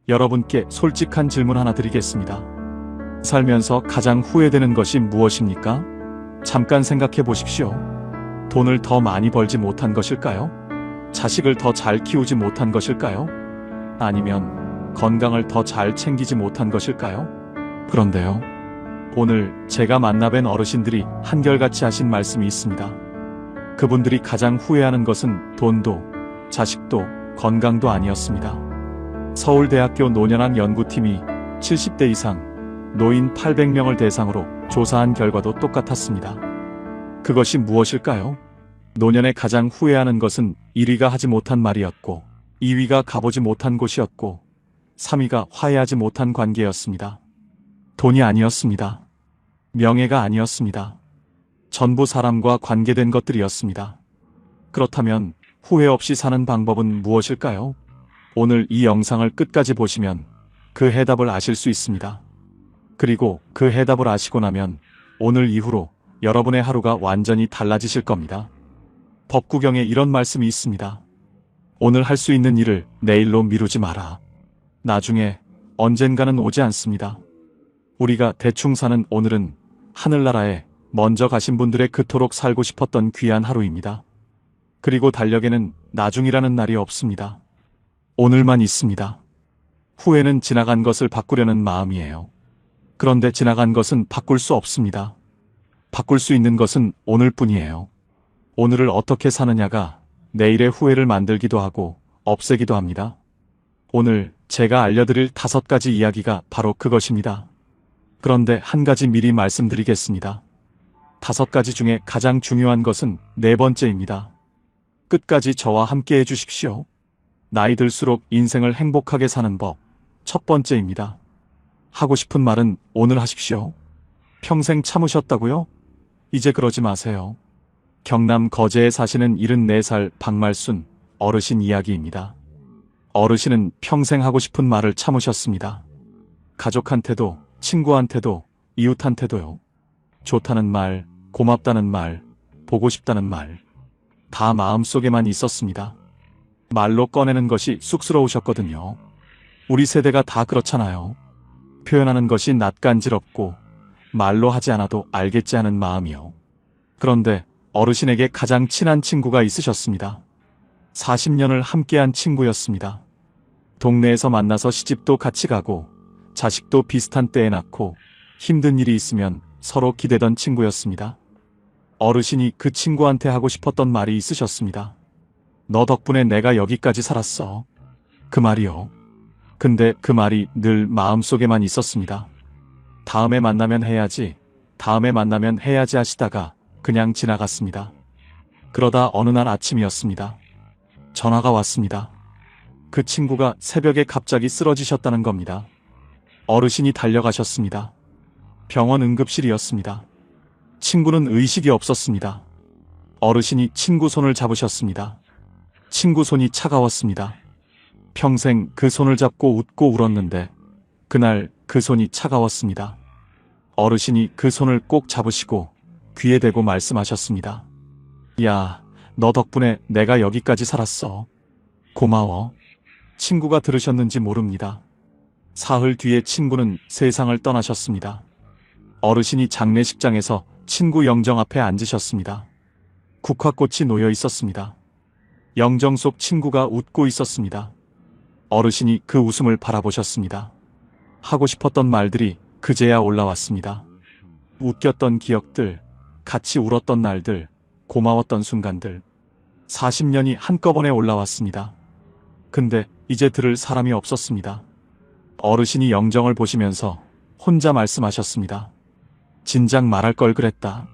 여러분께 솔직한 질문 하나 드리겠습니다. 살면서 가장 후회되는 것이 무엇입니까? 잠깐 생각해 보십시오. 돈을 더 많이 벌지 못한 것일까요? 자식을 더 잘 키우지 못한 것일까요? 아니면 건강을 더 잘 챙기지 못한 것일까요? 그런데요, 오늘 제가 만나뵌 어르신들이 한결같이 하신 말씀이 있습니다. 그분들이 가장 후회하는 것은 돈도, 자식도, 건강도 아니었습니다. 서울대학교 노년한 연구팀이 70대 이상 노인 800명을 대상으로 조사한 결과도 똑같았습니다. 그것이 무엇일까요? 노년에 가장 후회하는 것은 1위가 하지 못한 말이었고, 2위가 가보지 못한 곳이었고, 3위가 화해하지 못한 관계였습니다. 돈이 아니었습니다. 명예가 아니었습니다. 전부 사람과 관계된 것들이었습니다. 그렇다면 후회 없이 사는 방법은 무엇일까요? 오늘 이 영상을 끝까지 보시면 그 해답을 아실 수 있습니다. 그리고 그 해답을 아시고 나면 오늘 이후로 여러분의 하루가 완전히 달라지실 겁니다. 법구경에 이런 말씀이 있습니다. 오늘 할 수 있는 일을 내일로 미루지 마라. 나중에 언젠가는 오지 않습니다. 우리가 대충 사는 오늘은 하늘나라에 먼저 가신 분들의 그토록 살고 싶었던 귀한 하루입니다. 그리고 달력에는 나중이라는 날이 없습니다. 오늘만 있습니다. 후회는 지나간 것을 바꾸려는 마음이에요. 그런데 지나간 것은 바꿀 수 없습니다. 바꿀 수 있는 것은 오늘뿐이에요. 오늘을 어떻게 사느냐가 내일의 후회를 만들기도 하고 없애기도 합니다. 오늘 제가 알려드릴 5가지 이야기가 바로 그것입니다. 그런데 한 가지 미리 말씀드리겠습니다. 5가지 중에 가장 중요한 것은 4번째입니다. 끝까지 저와 함께 해주십시오. 나이 들수록 인생을 행복하게 사는 법, 1번째입니다. 하고 싶은 말은 오늘 하십시오. 평생 참으셨다고요? 이제 그러지 마세요. 경남 거제에 사시는 74살 박말순 어르신 이야기입니다. 어르신은 평생 하고 싶은 말을 참으셨습니다. 가족한테도, 친구한테도, 이웃한테도요. 좋다는 말, 고맙다는 말, 보고 싶다는 말, 다 마음속에만 있었습니다. 말로 꺼내는 것이 쑥스러우셨거든요. 우리 세대가 다 그렇잖아요. 표현하는 것이 낯간지럽고 말로 하지 않아도 알겠지 하는 마음이요. 그런데 어르신에게 가장 친한 친구가 있으셨습니다. 40년을 함께한 친구였습니다. 동네에서 만나서 시집도 같이 가고 자식도 비슷한 때에 낳고 힘든 일이 있으면 서로 기대던 친구였습니다. 어르신이 그 친구한테 하고 싶었던 말이 있으셨습니다. 너 덕분에 내가 여기까지 살았어. 그 말이요. 근데 그 말이 늘 마음속에만 있었습니다. 다음에 만나면 해야지, 다음에 만나면 해야지 하시다가 그냥 지나갔습니다. 그러다 어느 날 아침이었습니다. 전화가 왔습니다. 그 친구가 새벽에 갑자기 쓰러지셨다는 겁니다. 어르신이 달려가셨습니다. 병원 응급실이었습니다. 친구는 의식이 없었습니다. 어르신이 친구 손을 잡으셨습니다. 친구 손이 차가웠습니다. 평생 그 손을 잡고 웃고 울었는데 그날 그 손이 차가웠습니다. 어르신이 그 손을 꼭 잡으시고 귀에 대고 말씀하셨습니다. 야, 너 덕분에 내가 여기까지 살았어. 고마워. 친구가 들으셨는지 모릅니다. 사흘 뒤에 친구는 세상을 떠나셨습니다. 어르신이 장례식장에서 친구 영정 앞에 앉으셨습니다. 국화꽃이 놓여 있었습니다. 영정 속 친구가 웃고 있었습니다. 어르신이 그 웃음을 바라보셨습니다. 하고 싶었던 말들이 그제야 올라왔습니다. 웃겼던 기억들, 같이 울었던 날들, 고마웠던 순간들. 40년이 한꺼번에 올라왔습니다. 근데 이제 들을 사람이 없었습니다. 어르신이 영정을 보시면서 혼자 말씀하셨습니다. 진작 말할 걸 그랬다.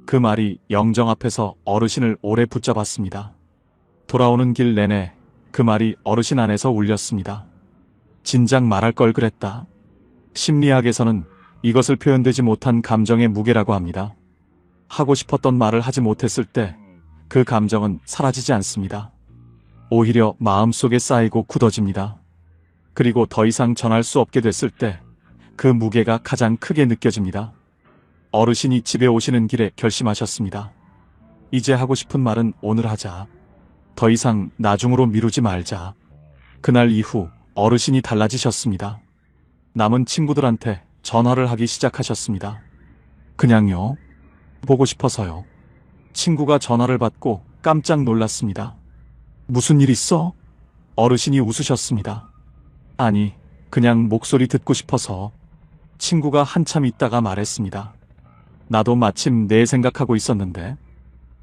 그 말이 영정 앞에서 어르신을 오래 붙잡았습니다. 돌아오는 길 내내 그 말이 어르신 안에서 울렸습니다. 진작 말할 걸 그랬다. 심리학에서는 이것을 표현되지 못한 감정의 무게라고 합니다. 하고 싶었던 말을 하지 못했을 때 그 감정은 사라지지 않습니다. 오히려 마음속에 쌓이고 굳어집니다. 그리고 더 이상 전할 수 없게 됐을 때 그 무게가 가장 크게 느껴집니다. 어르신이 집에 오시는 길에 결심하셨습니다. 이제 하고 싶은 말은 오늘 하자. 더 이상 나중으로 미루지 말자. 그날 이후 어르신이 달라지셨습니다. 남은 친구들한테 전화를 하기 시작하셨습니다. 그냥요. 보고 싶어서요. 친구가 전화를 받고 깜짝 놀랐습니다. 무슨 일 있어? 어르신이 웃으셨습니다. 아니, 그냥 목소리 듣고 싶어서. 친구가 한참 있다가 말했습니다. 나도 마침 내 생각하고 있었는데.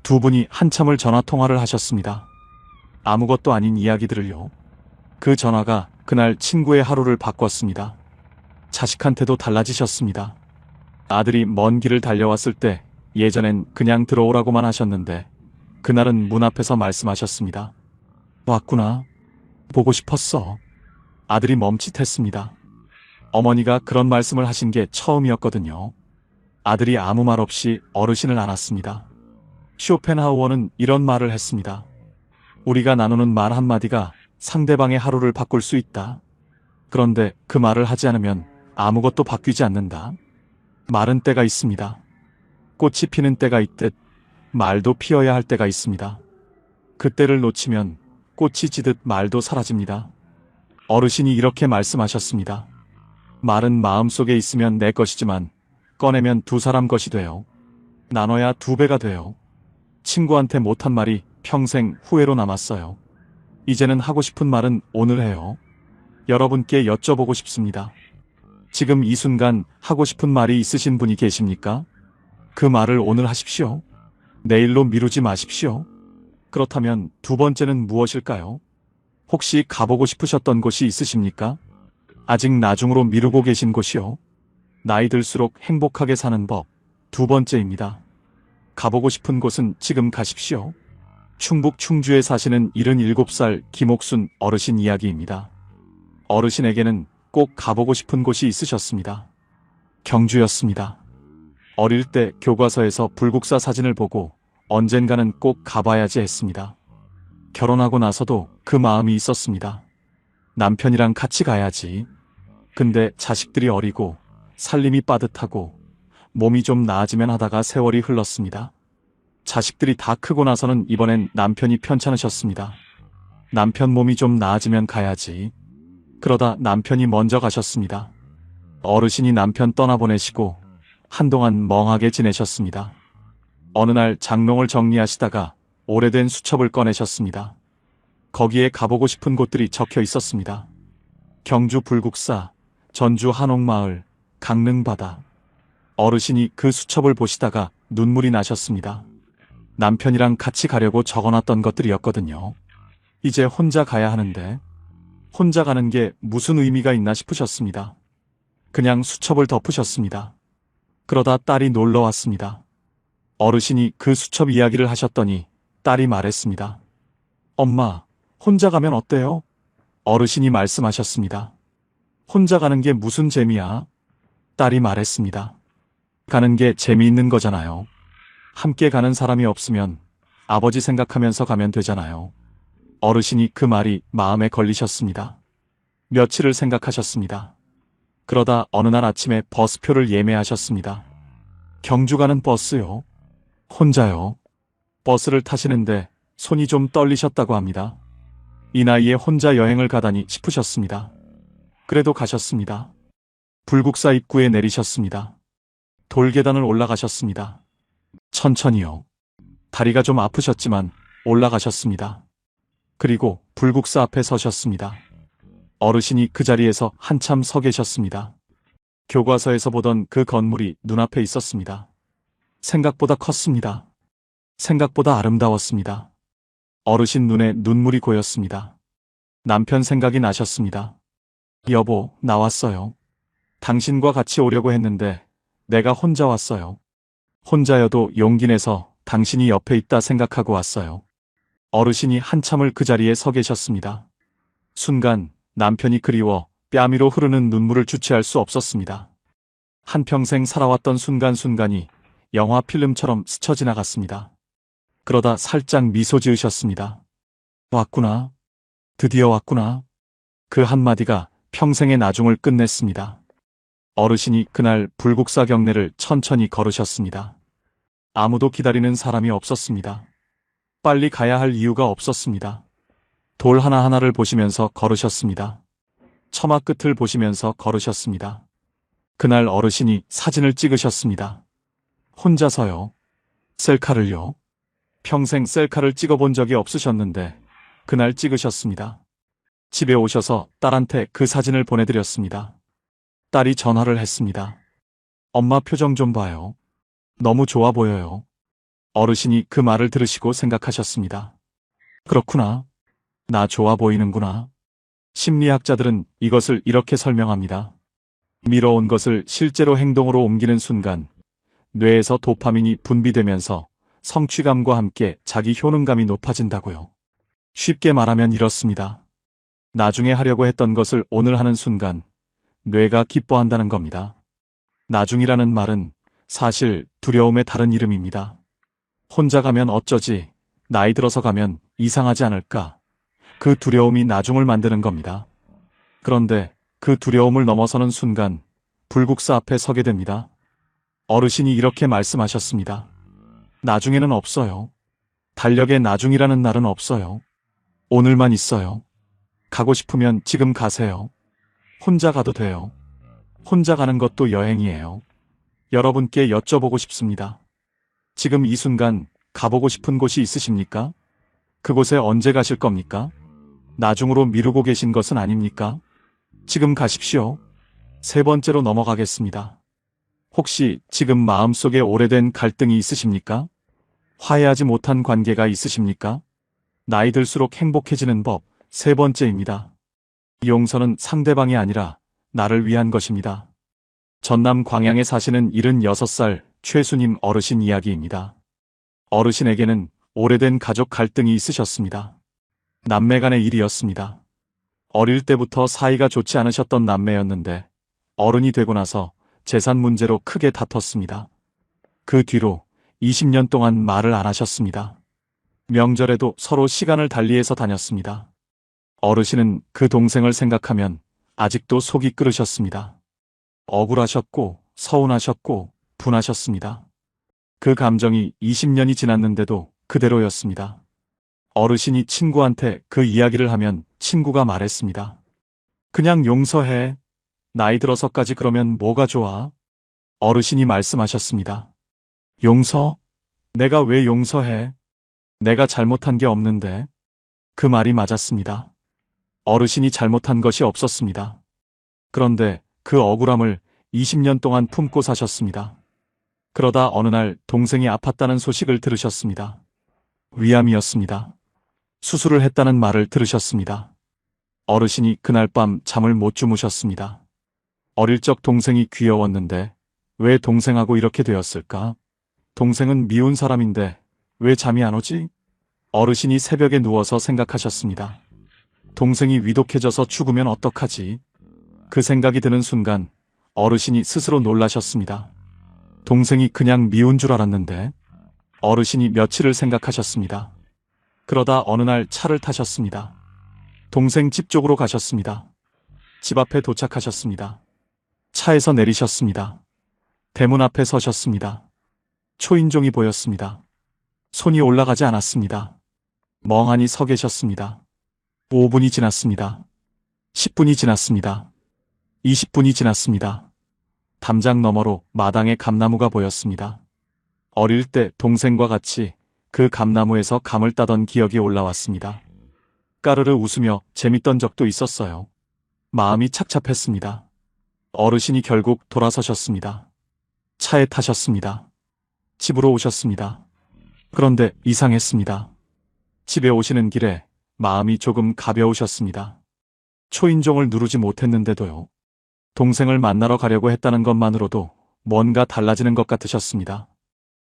두 분이 한참을 전화 통화를 하셨습니다. 아무것도 아닌 이야기들을요. 그 전화가 그날 친구의 하루를 바꿨습니다. 자식한테도 달라지셨습니다. 아들이 먼 길을 달려왔을 때 예전엔 그냥 들어오라고만 하셨는데 그날은 문 앞에서 말씀하셨습니다. 왔구나. 보고 싶었어. 아들이 멈칫했습니다. 어머니가 그런 말씀을 하신 게 처음이었거든요. 아들이 아무 말 없이 어르신을 안았습니다. 쇼펜하우어는 이런 말을 했습니다. 우리가 나누는 말 한마디가 상대방의 하루를 바꿀 수 있다. 그런데 그 말을 하지 않으면 아무것도 바뀌지 않는다. 말은 때가 있습니다. 꽃이 피는 때가 있듯 말도 피어야 할 때가 있습니다. 그때를 놓치면 꽃이 지듯 말도 사라집니다. 어르신이 이렇게 말씀하셨습니다. 말은 마음속에 있으면 내 것이지만 꺼내면 두 사람 것이 돼요. 나눠야 두 배가 돼요. 친구한테 못한 말이 평생 후회로 남았어요. 이제는 하고 싶은 말은 오늘 해요. 여러분께 여쭤보고 싶습니다. 지금 이 순간 하고 싶은 말이 있으신 분이 계십니까? 그 말을 오늘 하십시오. 내일로 미루지 마십시오. 그렇다면 두 번째는 무엇일까요? 혹시 가보고 싶으셨던 곳이 있으십니까? 아직 나중으로 미루고 계신 곳이요. 나이 들수록 행복하게 사는 법. 두 번째입니다. 가보고 싶은 곳은 지금 가십시오. 충북 충주에 사시는 77살 김옥순 어르신 이야기입니다. 어르신에게는 꼭 가보고 싶은 곳이 있으셨습니다. 경주였습니다. 어릴 때 교과서에서 불국사 사진을 보고 언젠가는 꼭 가봐야지 했습니다. 결혼하고 나서도 그 마음이 있었습니다. 남편이랑 같이 가야지. 근데 자식들이 어리고 살림이 빠듯하고 몸이 좀 나아지면 하다가 세월이 흘렀습니다. 자식들이 다 크고 나서는 이번엔 남편이 편찮으셨습니다. 남편 몸이 좀 나아지면 가야지. 그러다 남편이 먼저 가셨습니다. 어르신이 남편 떠나보내시고 한동안 멍하게 지내셨습니다. 어느 날 장롱을 정리하시다가 오래된 수첩을 꺼내셨습니다. 거기에 가보고 싶은 곳들이 적혀 있었습니다. 경주 불국사, 전주 한옥마을, 강릉바다. 어르신이 그 수첩을 보시다가 눈물이 나셨습니다. 남편이랑 같이 가려고 적어놨던 것들이었거든요. 이제 혼자 가야 하는데 혼자 가는 게 무슨 의미가 있나 싶으셨습니다. 그냥 수첩을 덮으셨습니다. 그러다 딸이 놀러 왔습니다. 어르신이 그 수첩 이야기를 하셨더니 딸이 말했습니다. 엄마, 혼자 가면 어때요? 어르신이 말씀하셨습니다. 혼자 가는 게 무슨 재미야? 딸이 말했습니다. 가는 게 재미있는 거잖아요. 함께 가는 사람이 없으면 아버지 생각하면서 가면 되잖아요. 어르신이 그 말이 마음에 걸리셨습니다. 며칠을 생각하셨습니다. 그러다 어느 날 아침에 버스표를 예매하셨습니다. 경주 가는 버스요. 혼자요. 버스를 타시는데 손이 좀 떨리셨다고 합니다. 이 나이에 혼자 여행을 가다니 싶으셨습니다. 그래도 가셨습니다. 불국사 입구에 내리셨습니다. 돌계단을 올라가셨습니다. 천천히요. 다리가 좀 아프셨지만 올라가셨습니다. 그리고 불국사 앞에 서셨습니다. 어르신이 그 자리에서 한참 서 계셨습니다. 교과서에서 보던 그 건물이 눈앞에 있었습니다. 생각보다 컸습니다. 생각보다 아름다웠습니다. 어르신 눈에 눈물이 고였습니다. 남편 생각이 나셨습니다. 여보, 나왔어요. 당신과 같이 오려고 했는데 내가 혼자 왔어요. 혼자여도 용기 내서 당신이 옆에 있다 생각하고 왔어요. 어르신이 한참을 그 자리에 서 계셨습니다. 순간 남편이 그리워 뺨위로 흐르는 눈물을 주체할 수 없었습니다. 한평생 살아왔던 순간순간이 영화 필름처럼 스쳐 지나갔습니다. 그러다 살짝 미소 지으셨습니다. 왔구나. 드디어 왔구나. 그 한마디가 평생의 나중을 끝냈습니다. 어르신이 그날 불국사 경내를 천천히 걸으셨습니다. 아무도 기다리는 사람이 없었습니다. 빨리 가야 할 이유가 없었습니다. 돌 하나하나를 보시면서 걸으셨습니다. 처마 끝을 보시면서 걸으셨습니다. 그날 어르신이 사진을 찍으셨습니다. 혼자서요. 셀카를요. 평생 셀카를 찍어본 적이 없으셨는데 그날 찍으셨습니다. 집에 오셔서 딸한테 그 사진을 보내드렸습니다. 딸이 전화를 했습니다. 엄마 표정 좀 봐요. 너무 좋아 보여요. 어르신이 그 말을 들으시고 생각하셨습니다. 그렇구나. 나 좋아 보이는구나. 심리학자들은 이것을 이렇게 설명합니다. 미뤄온 것을 실제로 행동으로 옮기는 순간 뇌에서 도파민이 분비되면서 성취감과 함께 자기 효능감이 높아진다고요. 쉽게 말하면 이렇습니다. 나중에 하려고 했던 것을 오늘 하는 순간 뇌가 기뻐한다는 겁니다. 나중이라는 말은 사실 두려움의 다른 이름입니다. 혼자 가면 어쩌지, 나이 들어서 가면 이상하지 않을까. 그 두려움이 나중을 만드는 겁니다. 그런데 그 두려움을 넘어서는 순간 불국사 앞에 서게 됩니다. 어르신이 이렇게 말씀하셨습니다. 나중에는 없어요. 달력에 나중이라는 날은 없어요. 오늘만 있어요. 가고 싶으면 지금 가세요. 혼자 가도 돼요. 혼자 가는 것도 여행이에요. 여러분께 여쭤보고 싶습니다. 지금 이 순간 가보고 싶은 곳이 있으십니까? 그곳에 언제 가실 겁니까? 나중으로 미루고 계신 것은 아닙니까? 지금 가십시오. 세 번째로 넘어가겠습니다. 혹시 지금 마음속에 오래된 갈등이 있으십니까? 화해하지 못한 관계가 있으십니까? 나이 들수록 행복해지는 법 세 번째입니다. 용서는 상대방이 아니라 나를 위한 것입니다. 전남 광양에 사시는 76살 최수님 어르신 이야기입니다. 어르신에게는 오래된 가족 갈등이 있으셨습니다. 남매 간의 일이었습니다. 어릴 때부터 사이가 좋지 않으셨던 남매였는데 어른이 되고 나서 재산 문제로 크게 다퉜습니다. 그 뒤로 20년 동안 말을 안 하셨습니다. 명절에도 서로 시간을 달리해서 다녔습니다. 어르신은 그 동생을 생각하면 아직도 속이 끓으셨습니다. 억울하셨고 서운하셨고 분하셨습니다. 그 감정이 20년이 지났는데도 그대로였습니다. 어르신이 친구한테 그 이야기를 하면 친구가 말했습니다. 그냥 용서해. 나이 들어서까지 그러면 뭐가 좋아? 어르신이 말씀하셨습니다. 용서? 내가 왜 용서해? 내가 잘못한 게 없는데. 그 말이 맞았습니다. 어르신이 잘못한 것이 없었습니다. 그런데 그 억울함을 20년 동안 품고 사셨습니다. 그러다 어느 날 동생이 아팠다는 소식을 들으셨습니다. 위암이었습니다. 수술을 했다는 말을 들으셨습니다. 어르신이 그날 밤 잠을 못 주무셨습니다. 어릴 적 동생이 귀여웠는데 왜 동생하고 이렇게 되었을까? 동생은 미운 사람인데 왜 잠이 안 오지? 어르신이 새벽에 누워서 생각하셨습니다. 동생이 위독해져서 죽으면 어떡하지? 그 생각이 드는 순간 어르신이 스스로 놀라셨습니다. 동생이 그냥 미운 줄 알았는데. 어르신이 며칠을 생각하셨습니다. 그러다 어느 날 차를 타셨습니다. 동생 집 쪽으로 가셨습니다. 집 앞에 도착하셨습니다. 차에서 내리셨습니다. 대문 앞에 서셨습니다. 초인종이 보였습니다. 손이 올라가지 않았습니다. 멍하니 서 계셨습니다. 5분이 지났습니다. 10분이 지났습니다. 20분이 지났습니다. 담장 너머로 마당에 감나무가 보였습니다. 어릴 때 동생과 같이 그 감나무에서 감을 따던 기억이 올라왔습니다. 까르르 웃으며 재밌던 적도 있었어요. 마음이 착잡했습니다. 어르신이 결국 돌아서셨습니다. 차에 타셨습니다. 집으로 오셨습니다. 그런데 이상했습니다. 집에 오시는 길에 마음이 조금 가벼우셨습니다. 초인종을 누르지 못했는데도요. 동생을 만나러 가려고 했다는 것만으로도 뭔가 달라지는 것 같으셨습니다.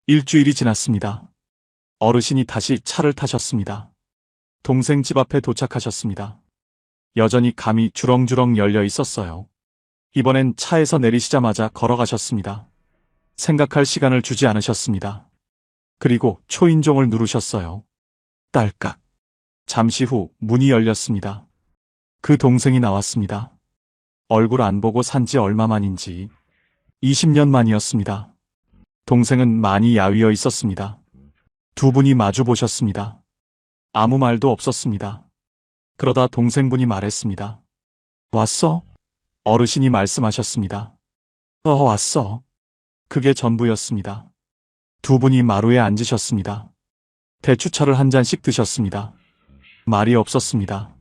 일주일이 지났습니다. 어르신이 다시 차를 타셨습니다. 동생 집 앞에 도착하셨습니다. 여전히 감이 주렁주렁 열려 있었어요. 이번엔 차에서 내리시자마자 걸어가셨습니다. 생각할 시간을 주지 않으셨습니다. 그리고 초인종을 누르셨어요. 딸깍. 잠시 후 문이 열렸습니다. 그 동생이 나왔습니다. 얼굴 안 보고 산지 얼마 만인지 20년 만이었습니다. 동생은 많이 야위어 있었습니다. 두 분이 마주 보셨습니다. 아무 말도 없었습니다. 그러다 동생분이 말했습니다. 왔어? 어르신이 말씀하셨습니다. 왔어. 그게 전부였습니다. 두 분이 마루에 앉으셨습니다. 대추차를 한 잔씩 드셨습니다. 말이 없었습니다.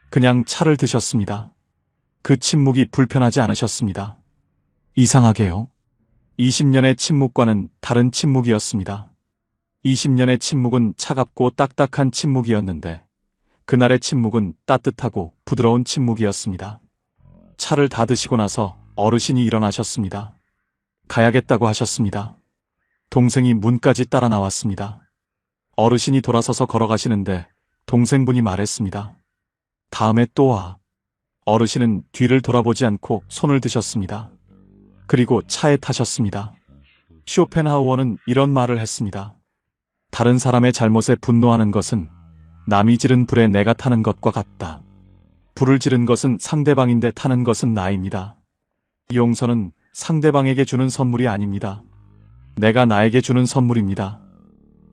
그냥 차를 드셨습니다. 그 침묵이 불편하지 않으셨습니다. 이상하게요. 20년의 침묵과는 다른 침묵이었습니다. 20년의 침묵은 차갑고 딱딱한 침묵이었는데 그날의 침묵은 따뜻하고 부드러운 침묵이었습니다. 차를 다 드시고 나서 어르신이 일어나셨습니다. 가야겠다고 하셨습니다. 동생이 문까지 따라 나왔습니다. 어르신이 돌아서서 걸어가시는데 동생분이 말했습니다. 다음에 또 와. 어르신은 뒤를 돌아보지 않고 손을 드셨습니다. 그리고 차에 타셨습니다. 쇼펜하우어는 이런 말을 했습니다. 다른 사람의 잘못에 분노하는 것은 남이 지른 불에 내가 타는 것과 같다. 불을 지른 것은 상대방인데 타는 것은 나입니다. 용서는 상대방에게 주는 선물이 아닙니다. 내가 나에게 주는 선물입니다.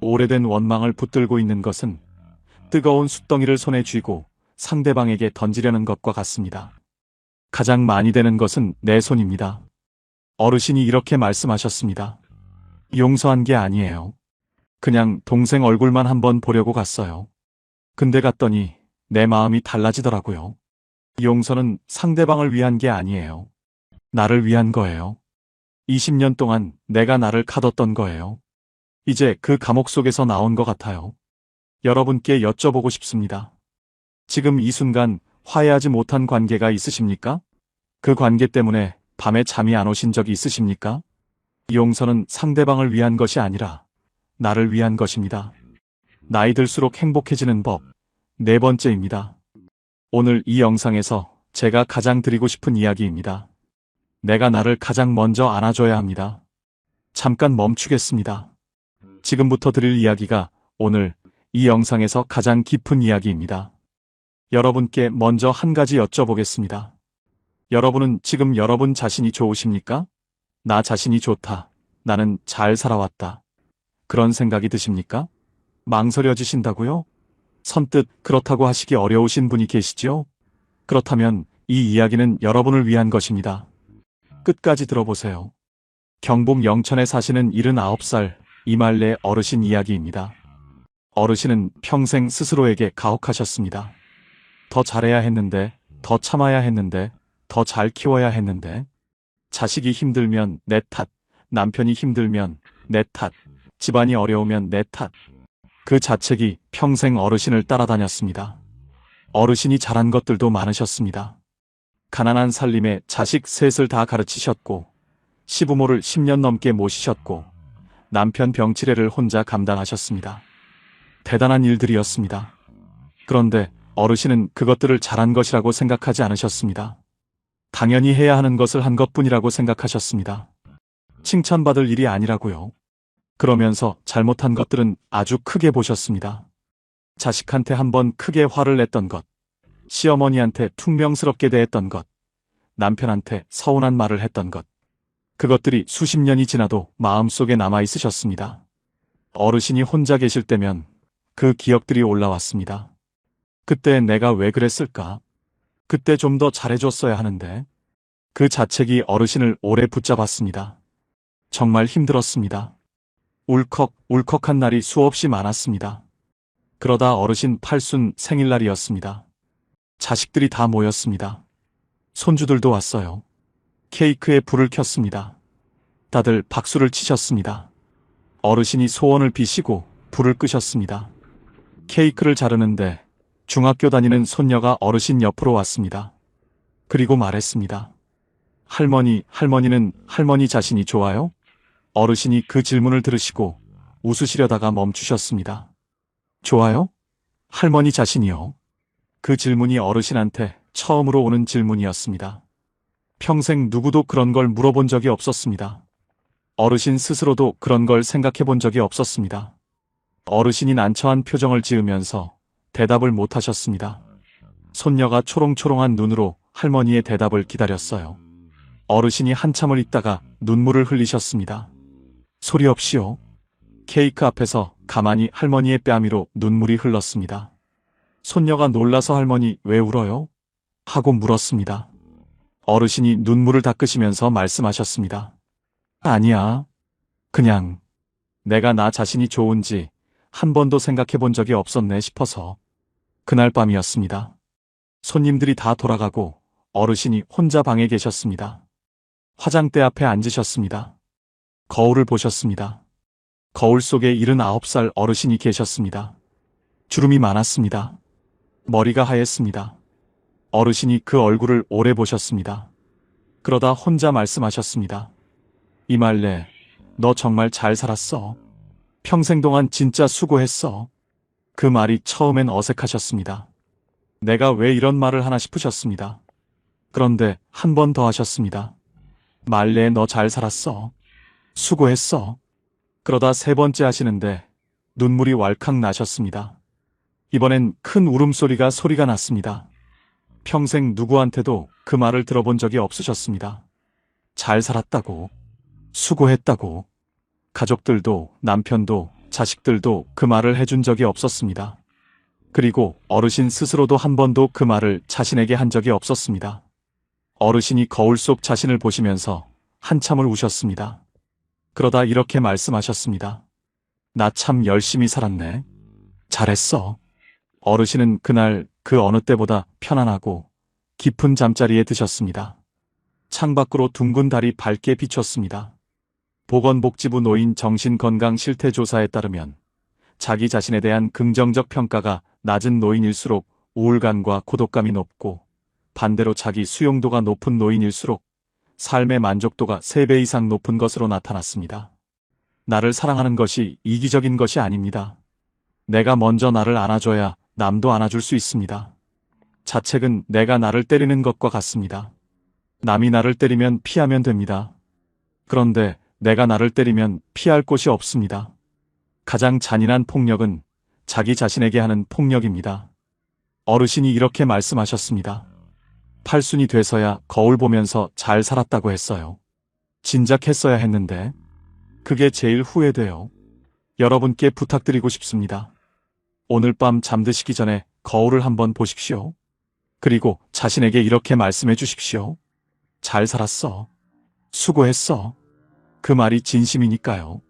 오래된 원망을 붙들고 있는 것은 뜨거운 숯덩이를 손에 쥐고 상대방에게 던지려는 것과 같습니다. 가장 많이 되는 것은 내 손입니다. 어르신이 이렇게 말씀하셨습니다. 용서한 게 아니에요. 그냥 동생 얼굴만 한번 보려고 갔어요. 근데 갔더니 내 마음이 달라지더라고요. 용서는 상대방을 위한 게 아니에요. 나를 위한 거예요. 20년 동안 내가 나를 가뒀던 거예요. 이제 그 감옥 속에서 나온 것 같아요. 여러분께 여쭤보고 싶습니다. 지금 이 순간 화해하지 못한 관계가 있으십니까? 그 관계 때문에 밤에 잠이 안 오신 적이 있으십니까? 용서는 상대방을 위한 것이 아니라 나를 위한 것입니다. 나이 들수록 행복해지는 법, 네 번째입니다. 오늘 이 영상에서 제가 가장 드리고 싶은 이야기입니다. 내가 나를 가장 먼저 안아줘야 합니다. 잠깐 멈추겠습니다. 지금부터 드릴 이야기가 오늘 이 영상에서 가장 깊은 이야기입니다. 여러분께 먼저 한 가지 여쭤보겠습니다. 여러분은 지금 여러분 자신이 좋으십니까? 나 자신이 좋다. 나는 잘 살아왔다. 그런 생각이 드십니까? 망설여지신다고요? 선뜻 그렇다고 하시기 어려우신 분이 계시죠? 그렇다면 이 이야기는 여러분을 위한 것입니다. 끝까지 들어보세요. 경북 영천에 사시는 79살 이말래 어르신 이야기입니다. 어르신은 평생 스스로에게 가혹하셨습니다. 더 잘해야 했는데, 더 참아야 했는데, 더 잘 키워야 했는데, 자식이 힘들면 내 탓, 남편이 힘들면 내 탓, 집안이 어려우면 내 탓. 그 자책이 평생 어르신을 따라다녔습니다. 어르신이 잘한 것들도 많으셨습니다. 가난한 살림에 자식 셋을 다 가르치셨고, 시부모를 10년 넘게 모시셨고, 남편 병치레를 혼자 감당하셨습니다. 대단한 일들이었습니다. 그런데 어르신은 그것들을 잘한 것이라고 생각하지 않으셨습니다. 당연히 해야 하는 것을 한 것뿐이라고 생각하셨습니다. 칭찬받을 일이 아니라고요. 그러면서 잘못한 것들은 아주 크게 보셨습니다. 자식한테 한번 크게 화를 냈던 것, 시어머니한테 퉁명스럽게 대했던 것, 남편한테 서운한 말을 했던 것, 그것들이 수십 년이 지나도 마음속에 남아 있으셨습니다. 어르신이 혼자 계실 때면 그 기억들이 올라왔습니다. 그때 내가 왜 그랬을까? 그때 좀 더 잘해줬어야 하는데. 그 자책이 어르신을 오래 붙잡았습니다. 정말 힘들었습니다. 울컥울컥한 날이 수없이 많았습니다. 그러다 어르신 팔순 생일날이었습니다. 자식들이 다 모였습니다. 손주들도 왔어요. 케이크에 불을 켰습니다. 다들 박수를 치셨습니다. 어르신이 소원을 비시고 불을 끄셨습니다. 케이크를 자르는데 중학교 다니는 손녀가 어르신 옆으로 왔습니다. 그리고 말했습니다. 할머니는 할머니 자신이 좋아요? 어르신이 그 질문을 들으시고 웃으시려다가 멈추셨습니다. 좋아요? 할머니 자신이요? 그 질문이 어르신한테 처음으로 오는 질문이었습니다. 평생 누구도 그런 걸 물어본 적이 없었습니다. 어르신 스스로도 그런 걸 생각해 본 적이 없었습니다. 어르신이 난처한 표정을 지으면서 대답을 못 하셨습니다. 손녀가 초롱초롱한 눈으로 할머니의 대답을 기다렸어요. 어르신이 한참을 있다가 눈물을 흘리셨습니다. 소리 없이요. 케이크 앞에서 가만히 할머니의 뺨 위로 눈물이 흘렀습니다. 손녀가 놀라서 할머니 왜 울어요? 하고 물었습니다. 어르신이 눈물을 닦으시면서 말씀하셨습니다. 아니야. 그냥 내가 나 자신이 좋은지 한 번도 생각해 본 적이 없었네 싶어서. 그날 밤이었습니다. 손님들이 다 돌아가고 어르신이 혼자 방에 계셨습니다. 화장대 앞에 앉으셨습니다. 거울을 보셨습니다. 거울 속에 79살 어르신이 계셨습니다. 주름이 많았습니다. 머리가 하였습니다. 어르신이 그 얼굴을 오래 보셨습니다. 그러다 혼자 말씀하셨습니다. 이말래, 너 정말 잘 살았어. 평생 동안 진짜 수고했어. 그 말이 처음엔 어색하셨습니다. 내가 왜 이런 말을 하나 싶으셨습니다. 그런데 한 번 더 하셨습니다. 말래, 너 잘 살았어. 수고했어. 그러다 세 번째 하시는데 눈물이 왈칵 나셨습니다. 이번엔 큰 울음소리가 났습니다. 평생 누구한테도 그 말을 들어본 적이 없으셨습니다. 잘 살았다고, 수고했다고. 가족들도 남편도 자식들도 그 말을 해준 적이 없었습니다. 그리고 어르신 스스로도 한 번도 그 말을 자신에게 한 적이 없었습니다. 어르신이 거울 속 자신을 보시면서 한참을 우셨습니다. 그러다 이렇게 말씀하셨습니다. 나 참 열심히 살았네. 잘했어. 어르신은 그날 그 어느 때보다 편안하고 깊은 잠자리에 드셨습니다. 창밖으로 둥근 달이 밝게 비쳤습니다. 보건복지부 노인 정신건강실태조사에 따르면 자기 자신에 대한 긍정적 평가가 낮은 노인일수록 우울감과 고독감이 높고 반대로 자기 수용도가 높은 노인일수록 삶의 만족도가 3배 이상 높은 것으로 나타났습니다. 나를 사랑하는 것이 이기적인 것이 아닙니다. 내가 먼저 나를 안아줘야 남도 안아줄 수 있습니다. 자책은 내가 나를 때리는 것과 같습니다. 남이 나를 때리면 피하면 됩니다. 그런데 내가 나를 때리면 피할 곳이 없습니다. 가장 잔인한 폭력은 자기 자신에게 하는 폭력입니다. 어르신이 이렇게 말씀하셨습니다. 팔순이 돼서야 거울 보면서 잘 살았다고 했어요. 진작 했어야 했는데 그게 제일 후회돼요. 여러분께 부탁드리고 싶습니다. 오늘 밤 잠드시기 전에 거울을 한번 보십시오. 그리고 자신에게 이렇게 말씀해 주십시오. 잘 살았어. 수고했어. 그 말이 진심이니까요.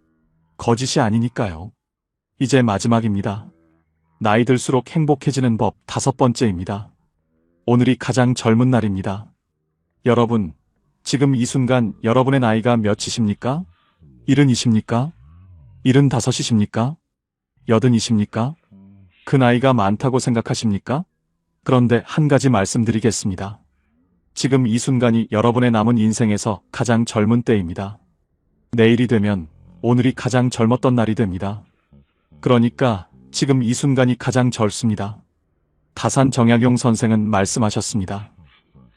거짓이 아니니까요. 이제 마지막입니다. 나이 들수록 행복해지는 법 5번째입니다. 오늘이 가장 젊은 날입니다. 여러분, 지금 이 순간 여러분의 나이가 몇이십니까? 70이십니까? 75이십니까? 80이십니까? 그 나이가 많다고 생각하십니까? 그런데 한 가지 말씀드리겠습니다. 지금 이 순간이 여러분의 남은 인생에서 가장 젊은 때입니다. 내일이 되면 오늘이 가장 젊었던 날이 됩니다. 그러니까 지금 이 순간이 가장 젊습니다. 다산 정약용 선생은 말씀하셨습니다.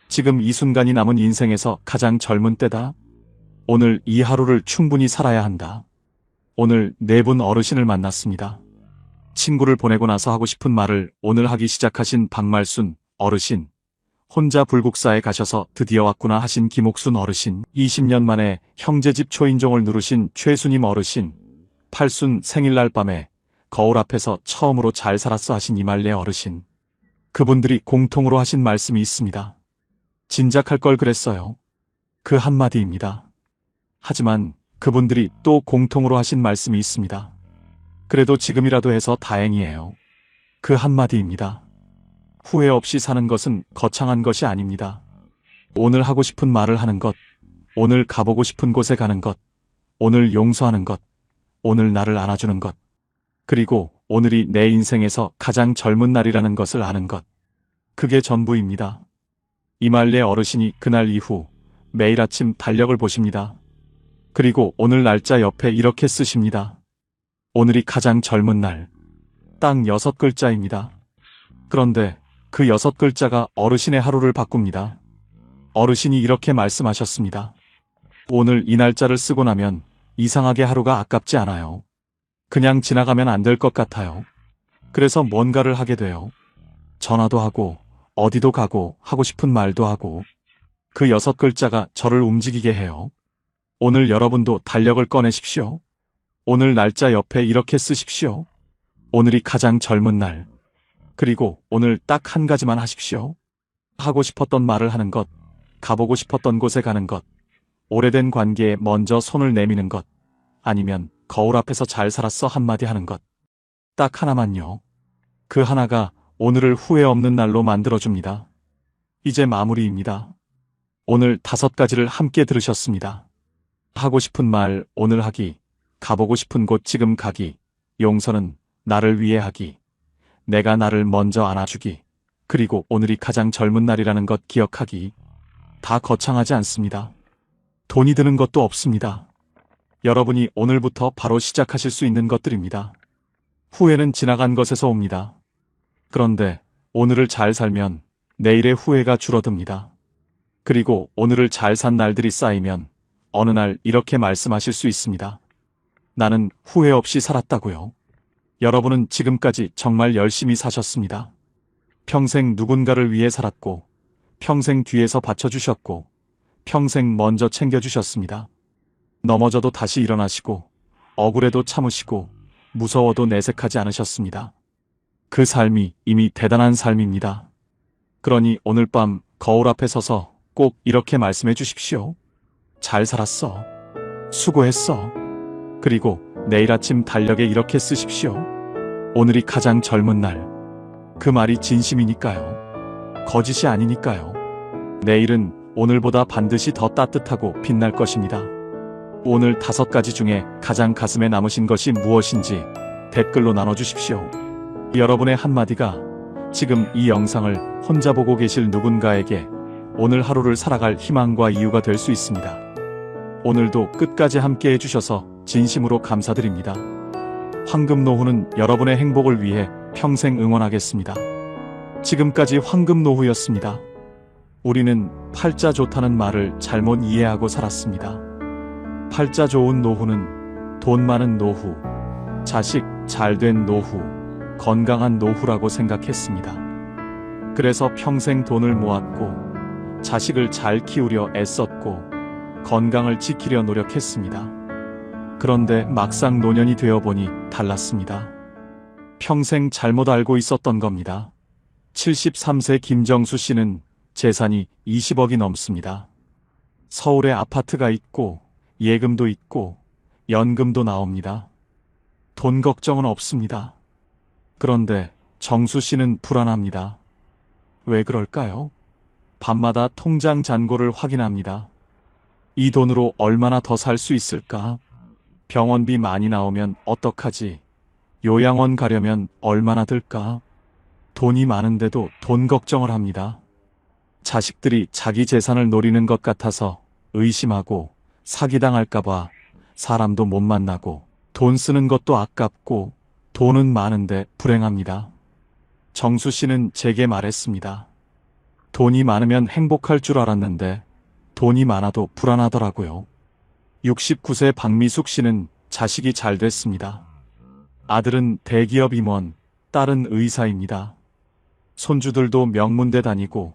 지금 이 순간이 남은 인생에서 가장 젊은 때다. 오늘 이 하루를 충분히 살아야 한다. 오늘 4분 어르신을 만났습니다. 친구를 보내고 나서 하고 싶은 말을 오늘 하기 시작하신 박말순 어르신, 혼자 불국사에 가셔서 드디어 왔구나 하신 김옥순 어르신, 20년 만에 형제집 초인종을 누르신 최수님 어르신, 팔순 생일날 밤에 거울 앞에서 처음으로 잘 살았어 하신 이말래 어르신. 그분들이 공통으로 하신 말씀이 있습니다. 진작 할 걸 그랬어요. 그 한마디입니다. 하지만 그분들이 또 공통으로 하신 말씀이 있습니다. 그래도 지금이라도 해서 다행이에요. 그 한마디입니다. 후회 없이 사는 것은 거창한 것이 아닙니다. 오늘 하고 싶은 말을 하는 것, 오늘 가보고 싶은 곳에 가는 것, 오늘 용서하는 것, 오늘 나를 안아주는 것, 그리고 오늘이 내 인생에서 가장 젊은 날이라는 것을 아는 것. 그게 전부입니다. 이말래 어르신이 그날 이후 매일 아침 달력을 보십니다. 그리고 오늘 날짜 옆에 이렇게 쓰십니다. 오늘이 가장 젊은 날. 딱 6글자입니다. 그런데 그 6글자가 어르신의 하루를 바꿉니다. 어르신이 이렇게 말씀하셨습니다. 오늘 이 날짜를 쓰고 나면 이상하게 하루가 아깝지 않아요. 그냥 지나가면 안 될 것 같아요. 그래서 뭔가를 하게 돼요. 전화도 하고 어디도 가고 하고 싶은 말도 하고 그 6글자가 저를 움직이게 해요. 오늘 여러분도 달력을 꺼내십시오. 오늘 날짜 옆에 이렇게 쓰십시오. 오늘이 가장 젊은 날. 그리고 오늘 딱 한 가지만 하십시오. 하고 싶었던 말을 하는 것, 가보고 싶었던 곳에 가는 것, 오래된 관계에 먼저 손을 내미는 것, 아니면 거울 앞에서 잘 살았어 한마디 하는 것. 딱 하나만요. 그 하나가 오늘을 후회 없는 날로 만들어줍니다. 이제 마무리입니다. 오늘 5가지를 함께 들으셨습니다. 하고 싶은 말 오늘 하기, 가보고 싶은 곳 지금 가기, 용서는 나를 위해 하기, 내가 나를 먼저 안아주기, 그리고 오늘이 가장 젊은 날이라는 것 기억하기. 다 거창하지 않습니다. 돈이 드는 것도 없습니다. 여러분이 오늘부터 바로 시작하실 수 있는 것들입니다. 후회는 지나간 것에서 옵니다. 그런데 오늘을 잘 살면 내일의 후회가 줄어듭니다. 그리고 오늘을 잘 산 날들이 쌓이면 어느 날 이렇게 말씀하실 수 있습니다. 나는 후회 없이 살았다고요. 여러분은 지금까지 정말 열심히 사셨습니다. 평생 누군가를 위해 살았고, 평생 뒤에서 받쳐주셨고, 평생 먼저 챙겨주셨습니다. 넘어져도 다시 일어나시고, 억울해도 참으시고, 무서워도 내색하지 않으셨습니다. 그 삶이 이미 대단한 삶입니다. 그러니 오늘 밤 거울 앞에 서서 꼭 이렇게 말씀해 주십시오. 잘 살았어. 수고했어. 그리고 내일 아침 달력에 이렇게 쓰십시오. 오늘이 가장 젊은 날. 그 말이 진심이니까요. 거짓이 아니니까요. 내일은 오늘보다 반드시 더 따뜻하고 빛날 것입니다. 오늘 5가지 중에 가장 가슴에 남으신 것이 무엇인지 댓글로 나눠주십시오. 여러분의 한마디가 지금 이 영상을 혼자 보고 계실 누군가에게 오늘 하루를 살아갈 희망과 이유가 될 수 있습니다. 오늘도 끝까지 함께 해주셔서 진심으로 감사드립니다. 황금노후는 여러분의 행복을 위해 평생 응원하겠습니다. 지금까지 황금노후였습니다. 우리는 팔자 좋다는 말을 잘못 이해하고 살았습니다. 팔자 좋은 노후는 돈 많은 노후, 자식 잘된 노후, 건강한 노후라고 생각했습니다. 그래서 평생 돈을 모았고, 자식을 잘 키우려 애썼고, 건강을 지키려 노력했습니다. 그런데 막상 노년이 되어보니 달랐습니다. 평생 잘못 알고 있었던 겁니다. 73세 김정수 씨는 재산이 20억이 넘습니다. 서울에 아파트가 있고 예금도 있고 연금도 나옵니다. 돈 걱정은 없습니다. 그런데 정수 씨는 불안합니다. 왜 그럴까요? 밤마다 통장 잔고를 확인합니다. 이 돈으로 얼마나 더 살 수 있을까? 병원비 많이 나오면 어떡하지? 요양원 가려면 얼마나 들까? 돈이 많은데도 돈 걱정을 합니다. 자식들이 자기 재산을 노리는 것 같아서 의심하고 사기당할까봐 사람도 못 만나고 돈 쓰는 것도 아깝고 돈은 많은데 불행합니다. 정수 씨는 제게 말했습니다. 돈이 많으면 행복할 줄 알았는데 돈이 많아도 불안하더라고요. 69세 박미숙 씨는 자식이 잘 됐습니다. 아들은 대기업 임원, 딸은 의사입니다. 손주들도 명문대 다니고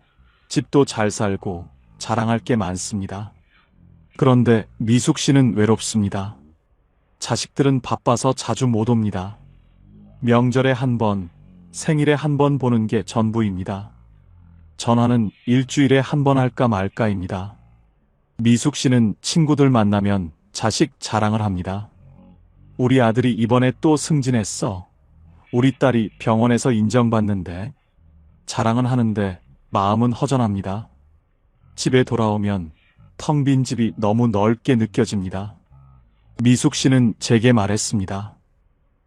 집도 잘 살고 자랑할 게 많습니다. 그런데 미숙 씨는 외롭습니다. 자식들은 바빠서 자주 못 옵니다. 명절에 한 번, 생일에 한 번 보는 게 전부입니다. 전화는 일주일에 한 번 할까 말까입니다. 미숙 씨는 친구들 만나면 자식 자랑을 합니다. 우리 아들이 이번에 또 승진했어. 우리 딸이 병원에서 인정받는데. 자랑은 하는데 마음은 허전합니다. 집에 돌아오면 텅 빈 집이 너무 넓게 느껴집니다. 미숙 씨는 제게 말했습니다.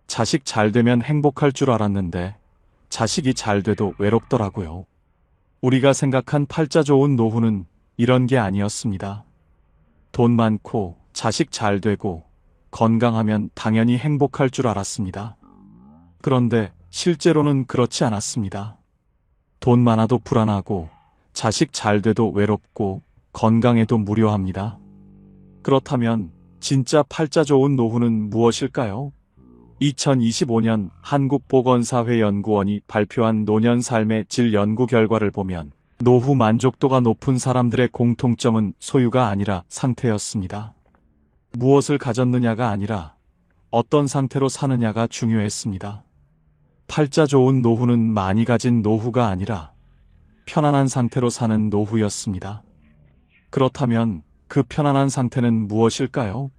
자식 잘 되면 행복할 줄 알았는데 자식이 잘 돼도 외롭더라고요. 우리가 생각한 팔자 좋은 노후는 이런 게 아니었습니다. 돈 많고 자식 잘 되고 건강하면 당연히 행복할 줄 알았습니다. 그런데 실제로는 그렇지 않았습니다. 돈 많아도 불안하고 자식 잘 돼도 외롭고 건강해도 무료합니다. 그렇다면 진짜 팔자 좋은 노후는 무엇일까요? 2025년 한국보건사회연구원이 발표한 노년 삶의 질 연구 결과를 보면 노후 만족도가 높은 사람들의 공통점은 소유가 아니라 상태였습니다. 무엇을 가졌느냐가 아니라 어떤 상태로 사느냐가 중요했습니다. 팔자 좋은 노후는 많이 가진 노후가 아니라 편안한 상태로 사는 노후였습니다. 그렇다면 그 편안한 상태는 무엇일까요?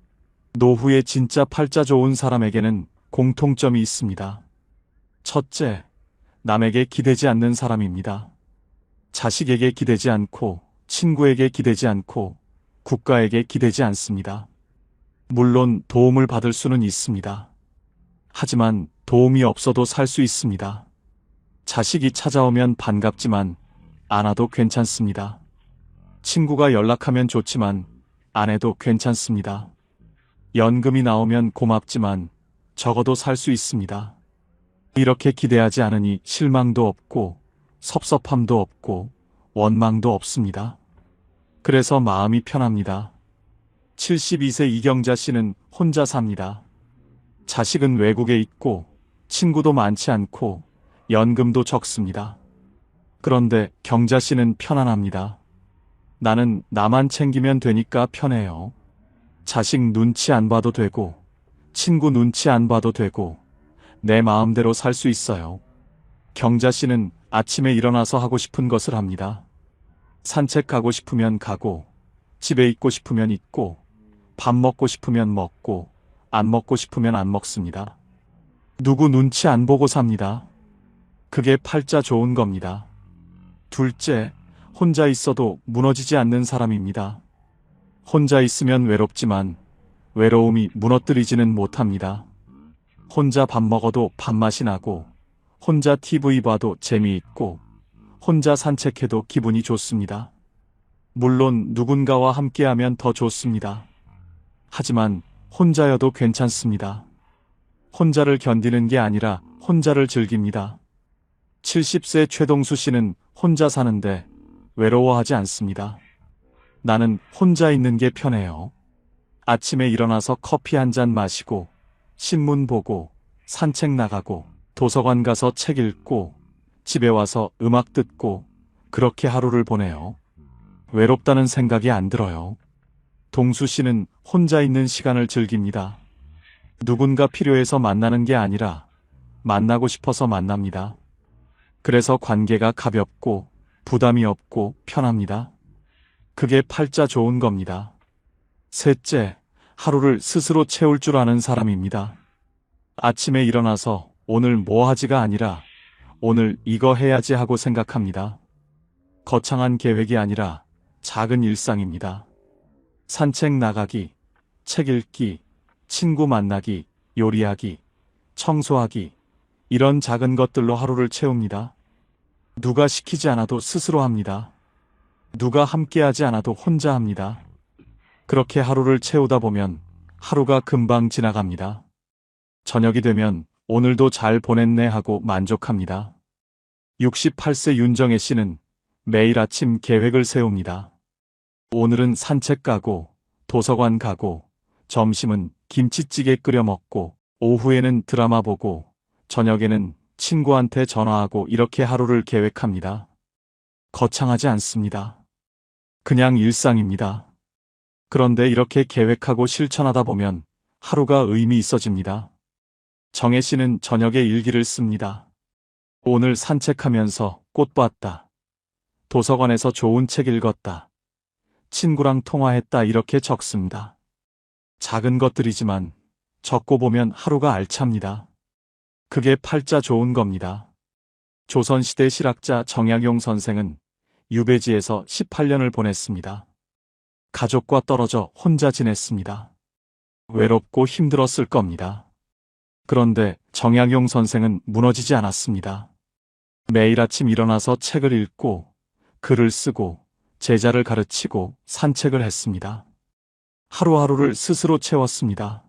노후에 진짜 팔자 좋은 사람에게는 공통점이 있습니다. 첫째, 남에게 기대지 않는 사람입니다. 자식에게 기대지 않고, 친구에게 기대지 않고, 국가에게 기대지 않습니다. 물론 도움을 받을 수는 있습니다. 하지만 도움이 없어도 살 수 있습니다. 자식이 찾아오면 반갑지만 안 와도 괜찮습니다. 친구가 연락하면 좋지만 안 해도 괜찮습니다. 연금이 나오면 고맙지만 적어도 살 수 있습니다. 이렇게 기대하지 않으니 실망도 없고 섭섭함도 없고 원망도 없습니다. 그래서 마음이 편합니다. 72세 이경자 씨는 혼자 삽니다. 자식은 외국에 있고 친구도 많지 않고 연금도 적습니다. 그런데 경자 씨는 편안합니다. 나는 나만 챙기면 되니까 편해요. 자식 눈치 안 봐도 되고 친구 눈치 안 봐도 되고 내 마음대로 살 수 있어요. 경자 씨는 아침에 일어나서 하고 싶은 것을 합니다. 산책 가고 싶으면 가고 집에 있고 싶으면 있고 밥 먹고 싶으면 먹고 안 먹고 싶으면 안 먹습니다. 누구 눈치 안 보고 삽니다. 그게 팔자 좋은 겁니다. 둘째, 혼자 있어도 무너지지 않는 사람입니다. 혼자 있으면 외롭지만 외로움이 무너뜨리지는 못합니다. 혼자 밥 먹어도 밥맛이 나고 혼자 TV 봐도 재미있고 혼자 산책해도 기분이 좋습니다. 물론 누군가와 함께하면 더 좋습니다. 하지만 혼자여도 괜찮습니다. 혼자를 견디는 게 아니라 혼자를 즐깁니다. 70세 최동수 씨는 혼자 사는데 외로워하지 않습니다. 나는 혼자 있는 게 편해요. 아침에 일어나서 커피 한 잔 마시고 신문 보고 산책 나가고 도서관 가서 책 읽고 집에 와서 음악 듣고 그렇게 하루를 보내요. 외롭다는 생각이 안 들어요. 동수 씨는 혼자 있는 시간을 즐깁니다. 누군가 필요해서 만나는 게 아니라 만나고 싶어서 만납니다. 그래서 관계가 가볍고 부담이 없고 편합니다. 그게 팔자 좋은 겁니다. 셋째, 하루를 스스로 채울 줄 아는 사람입니다. 아침에 일어나서 오늘 뭐 하지가 아니라 오늘 이거 해야지 하고 생각합니다. 거창한 계획이 아니라 작은 일상입니다. 산책 나가기, 책 읽기, 친구 만나기, 요리하기, 청소하기, 이런 작은 것들로 하루를 채웁니다. 누가 시키지 않아도 스스로 합니다. 누가 함께하지 않아도 혼자 합니다. 그렇게 하루를 채우다 보면 하루가 금방 지나갑니다. 저녁이 되면 오늘도 잘 보냈네 하고 만족합니다. 68세 윤정혜 씨는 매일 아침 계획을 세웁니다. 오늘은 산책 가고 도서관 가고 점심은 김치찌개 끓여 먹고 오후에는 드라마 보고 저녁에는 친구한테 전화하고 이렇게 하루를 계획합니다. 거창하지 않습니다. 그냥 일상입니다. 그런데 이렇게 계획하고 실천하다 보면 하루가 의미 있어집니다. 정혜 씨는 저녁에 일기를 씁니다. 오늘 산책하면서 꽃 봤다. 도서관에서 좋은 책 읽었다. 친구랑 통화했다 이렇게 적습니다. 작은 것들이지만 적고 보면 하루가 알찹니다. 그게 팔자 좋은 겁니다. 조선시대 실학자 정약용 선생은 유배지에서 18년을 보냈습니다. 가족과 떨어져 혼자 지냈습니다. 외롭고 힘들었을 겁니다. 그런데 정약용 선생은 무너지지 않았습니다. 매일 아침 일어나서 책을 읽고 글을 쓰고 제자를 가르치고 산책을 했습니다. 하루하루를 스스로 채웠습니다.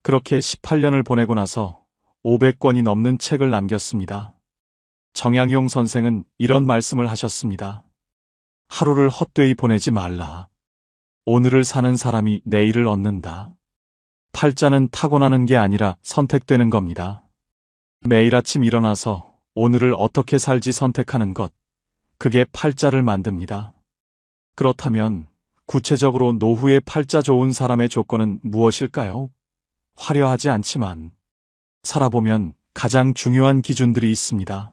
그렇게 18년을 보내고 나서 500권이 넘는 책을 남겼습니다. 정약용 선생은 이런 말씀을 하셨습니다. 하루를 헛되이 보내지 말라. 오늘을 사는 사람이 내일을 얻는다. 팔자는 타고나는 게 아니라 선택되는 겁니다. 매일 아침 일어나서 오늘을 어떻게 살지 선택하는 것, 그게 팔자를 만듭니다. 그렇다면 구체적으로 노후에 팔자 좋은 사람의 조건은 무엇일까요? 화려하지 않지만 살아보면 가장 중요한 기준들이 있습니다.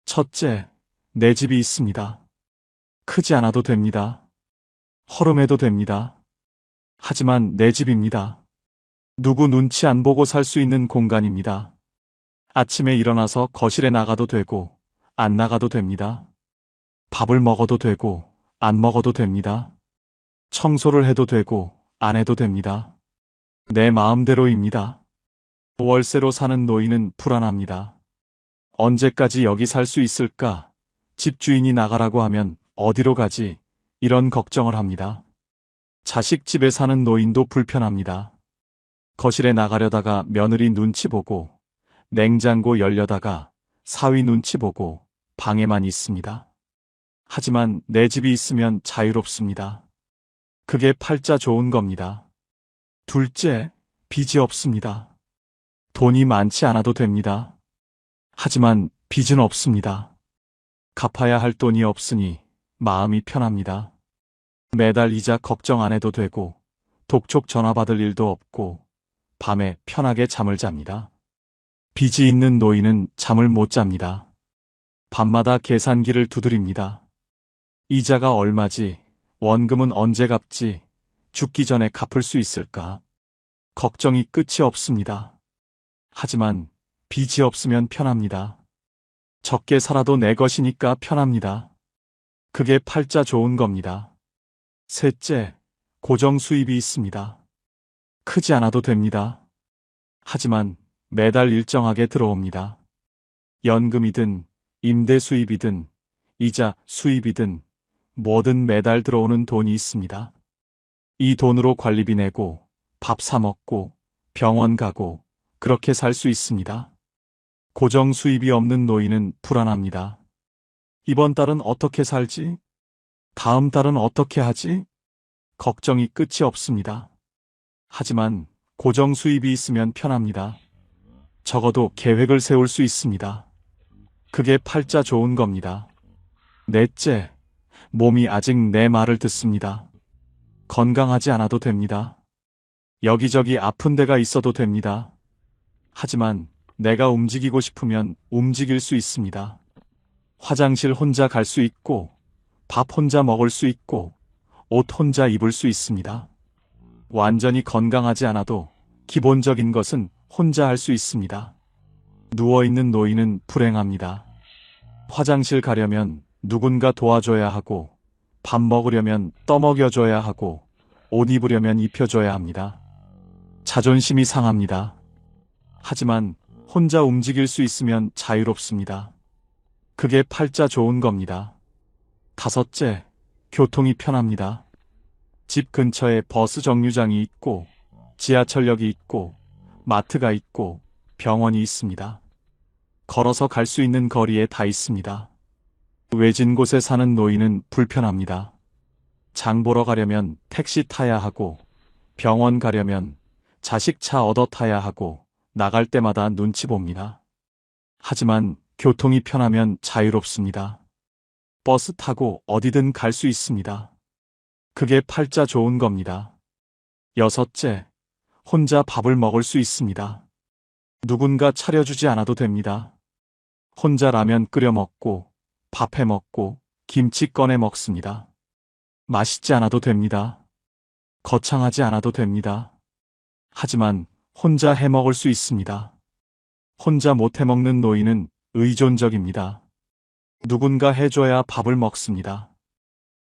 첫째, 내 집이 있습니다. 크지 않아도 됩니다. 허름해도 됩니다. 하지만 내 집입니다. 누구 눈치 안 보고 살 수 있는 공간입니다. 아침에 일어나서 거실에 나가도 되고, 안 나가도 됩니다. 밥을 먹어도 되고, 안 먹어도 됩니다. 청소를 해도 되고, 안 해도 됩니다. 내 마음대로입니다. 월세로 사는 노인은 불안합니다. 언제까지 여기 살 수 있을까? 집주인이 나가라고 하면 어디로 가지? 이런 걱정을 합니다. 자식 집에 사는 노인도 불편합니다. 거실에 나가려다가 며느리 눈치 보고, 냉장고 열려다가 사위 눈치 보고 방에만 있습니다. 하지만 내 집이 있으면 자유롭습니다. 그게 팔자 좋은 겁니다. 둘째, 빚이 없습니다. 돈이 많지 않아도 됩니다. 하지만 빚은 없습니다. 갚아야 할 돈이 없으니 마음이 편합니다. 매달 이자 걱정 안 해도 되고, 독촉 전화 받을 일도 없고, 밤에 편하게 잠을 잡니다. 빚이 있는 노인은 잠을 못 잡니다. 밤마다 계산기를 두드립니다. 이자가 얼마지? 원금은 언제 갚지? 죽기 전에 갚을 수 있을까? 걱정이 끝이 없습니다. 하지만 빚이 없으면 편합니다. 적게 살아도 내 것이니까 편합니다. 그게 팔자 좋은 겁니다. 셋째, 고정 수입이 있습니다. 크지 않아도 됩니다. 하지만 매달 일정하게 들어옵니다. 연금이든 임대 수입이든 이자 수입이든 뭐든 매달 들어오는 돈이 있습니다. 이 돈으로 관리비 내고 밥 사 먹고 병원 가고 그렇게 살 수 있습니다. 고정 수입이 없는 노인은 불안합니다. 이번 달은 어떻게 살지? 다음 달은 어떻게 하지? 걱정이 끝이 없습니다. 하지만 고정 수입이 있으면 편합니다. 적어도 계획을 세울 수 있습니다. 그게 팔자 좋은 겁니다. 넷째, 몸이 아직 내 말을 듣습니다. 건강하지 않아도 됩니다. 여기저기 아픈 데가 있어도 됩니다. 하지만 내가 움직이고 싶으면 움직일 수 있습니다. 화장실 혼자 갈 수 있고, 밥 혼자 먹을 수 있고, 옷 혼자 입을 수 있습니다. 완전히 건강하지 않아도 기본적인 것은 혼자 할 수 있습니다. 누워있는 노인은 불행합니다. 화장실 가려면 누군가 도와줘야 하고, 밥 먹으려면 떠먹여줘야 하고, 옷 입으려면 입혀줘야 합니다. 자존심이 상합니다. 하지만 혼자 움직일 수 있으면 자유롭습니다. 그게 팔자 좋은 겁니다. 다섯째, 교통이 편합니다. 집 근처에 버스 정류장이 있고, 지하철역이 있고, 마트가 있고, 병원이 있습니다. 걸어서 갈 수 있는 거리에 다 있습니다. 외진 곳에 사는 노인은 불편합니다. 장 보러 가려면 택시 타야 하고, 병원 가려면 자식 차 얻어 타야 하고, 나갈 때마다 눈치 봅니다. 하지만 교통이 편하면 자유롭습니다. 버스 타고 어디든 갈 수 있습니다. 그게 팔자 좋은 겁니다. 여섯째, 혼자 밥을 먹을 수 있습니다. 누군가 차려주지 않아도 됩니다. 혼자 라면 끓여 먹고, 밥 해 먹고, 김치 꺼내 먹습니다. 맛있지 않아도 됩니다. 거창하지 않아도 됩니다. 하지만 혼자 해 먹을 수 있습니다. 혼자 못 해 먹는 노인은 의존적입니다. 누군가 해줘야 밥을 먹습니다.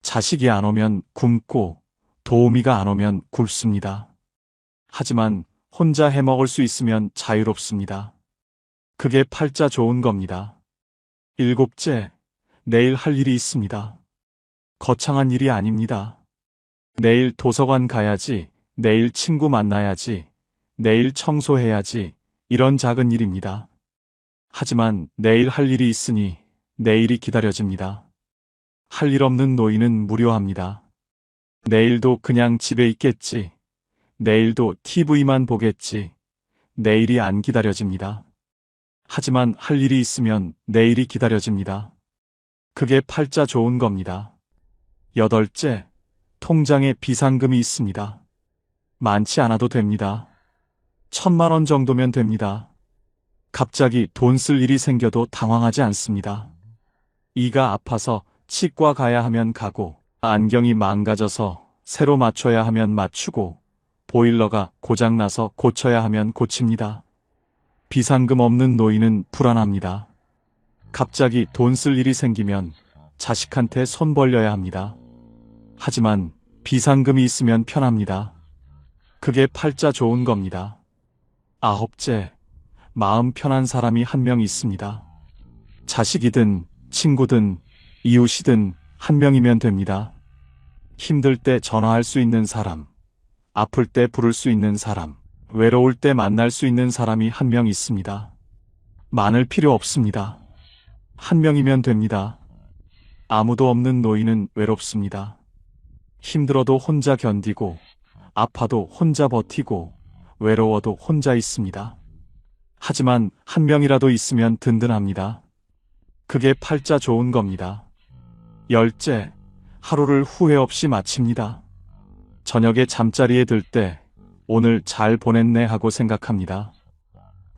자식이 안 오면 굶고 도우미가 안 오면 굶습니다. 하지만 혼자 해 먹을 수 있으면 자유롭습니다. 그게 팔자 좋은 겁니다. 일곱째, 내일 할 일이 있습니다. 거창한 일이 아닙니다. 내일 도서관 가야지, 내일 친구 만나야지, 내일 청소해야지, 이런 작은 일입니다. 하지만 내일 할 일이 있으니 내일이 기다려집니다. 할 일 없는 노인은 무료합니다. 내일도 그냥 집에 있겠지. 내일도 TV만 보겠지. 내일이 안 기다려집니다. 하지만 할 일이 있으면 내일이 기다려집니다. 그게 팔자 좋은 겁니다. 여덟째, 통장에 비상금이 있습니다. 많지 않아도 됩니다. 1,000만 원 정도면 됩니다. 갑자기 돈 쓸 일이 생겨도 당황하지 않습니다. 이가 아파서 치과 가야 하면 가고, 안경이 망가져서 새로 맞춰야 하면 맞추고, 보일러가 고장나서 고쳐야 하면 고칩니다. 비상금 없는 노인은 불안합니다. 갑자기 돈 쓸 일이 생기면 자식한테 손 벌려야 합니다. 하지만 비상금이 있으면 편합니다. 그게 팔자 좋은 겁니다. 아홉째, 마음 편한 사람이 한 명 있습니다. 자식이든 친구든 이웃이든 한 명이면 됩니다. 힘들 때 전화할 수 있는 사람, 아플 때 부를 수 있는 사람, 외로울 때 만날 수 있는 사람이 한 명 있습니다. 많을 필요 없습니다. 한 명이면 됩니다. 아무도 없는 노인은 외롭습니다. 힘들어도 혼자 견디고, 아파도 혼자 버티고, 외로워도 혼자 있습니다. 하지만 한 명이라도 있으면 든든합니다. 그게 팔자 좋은 겁니다. 열째, 하루를 후회 없이 마칩니다. 저녁에 잠자리에 들 때 오늘 잘 보냈네 하고 생각합니다.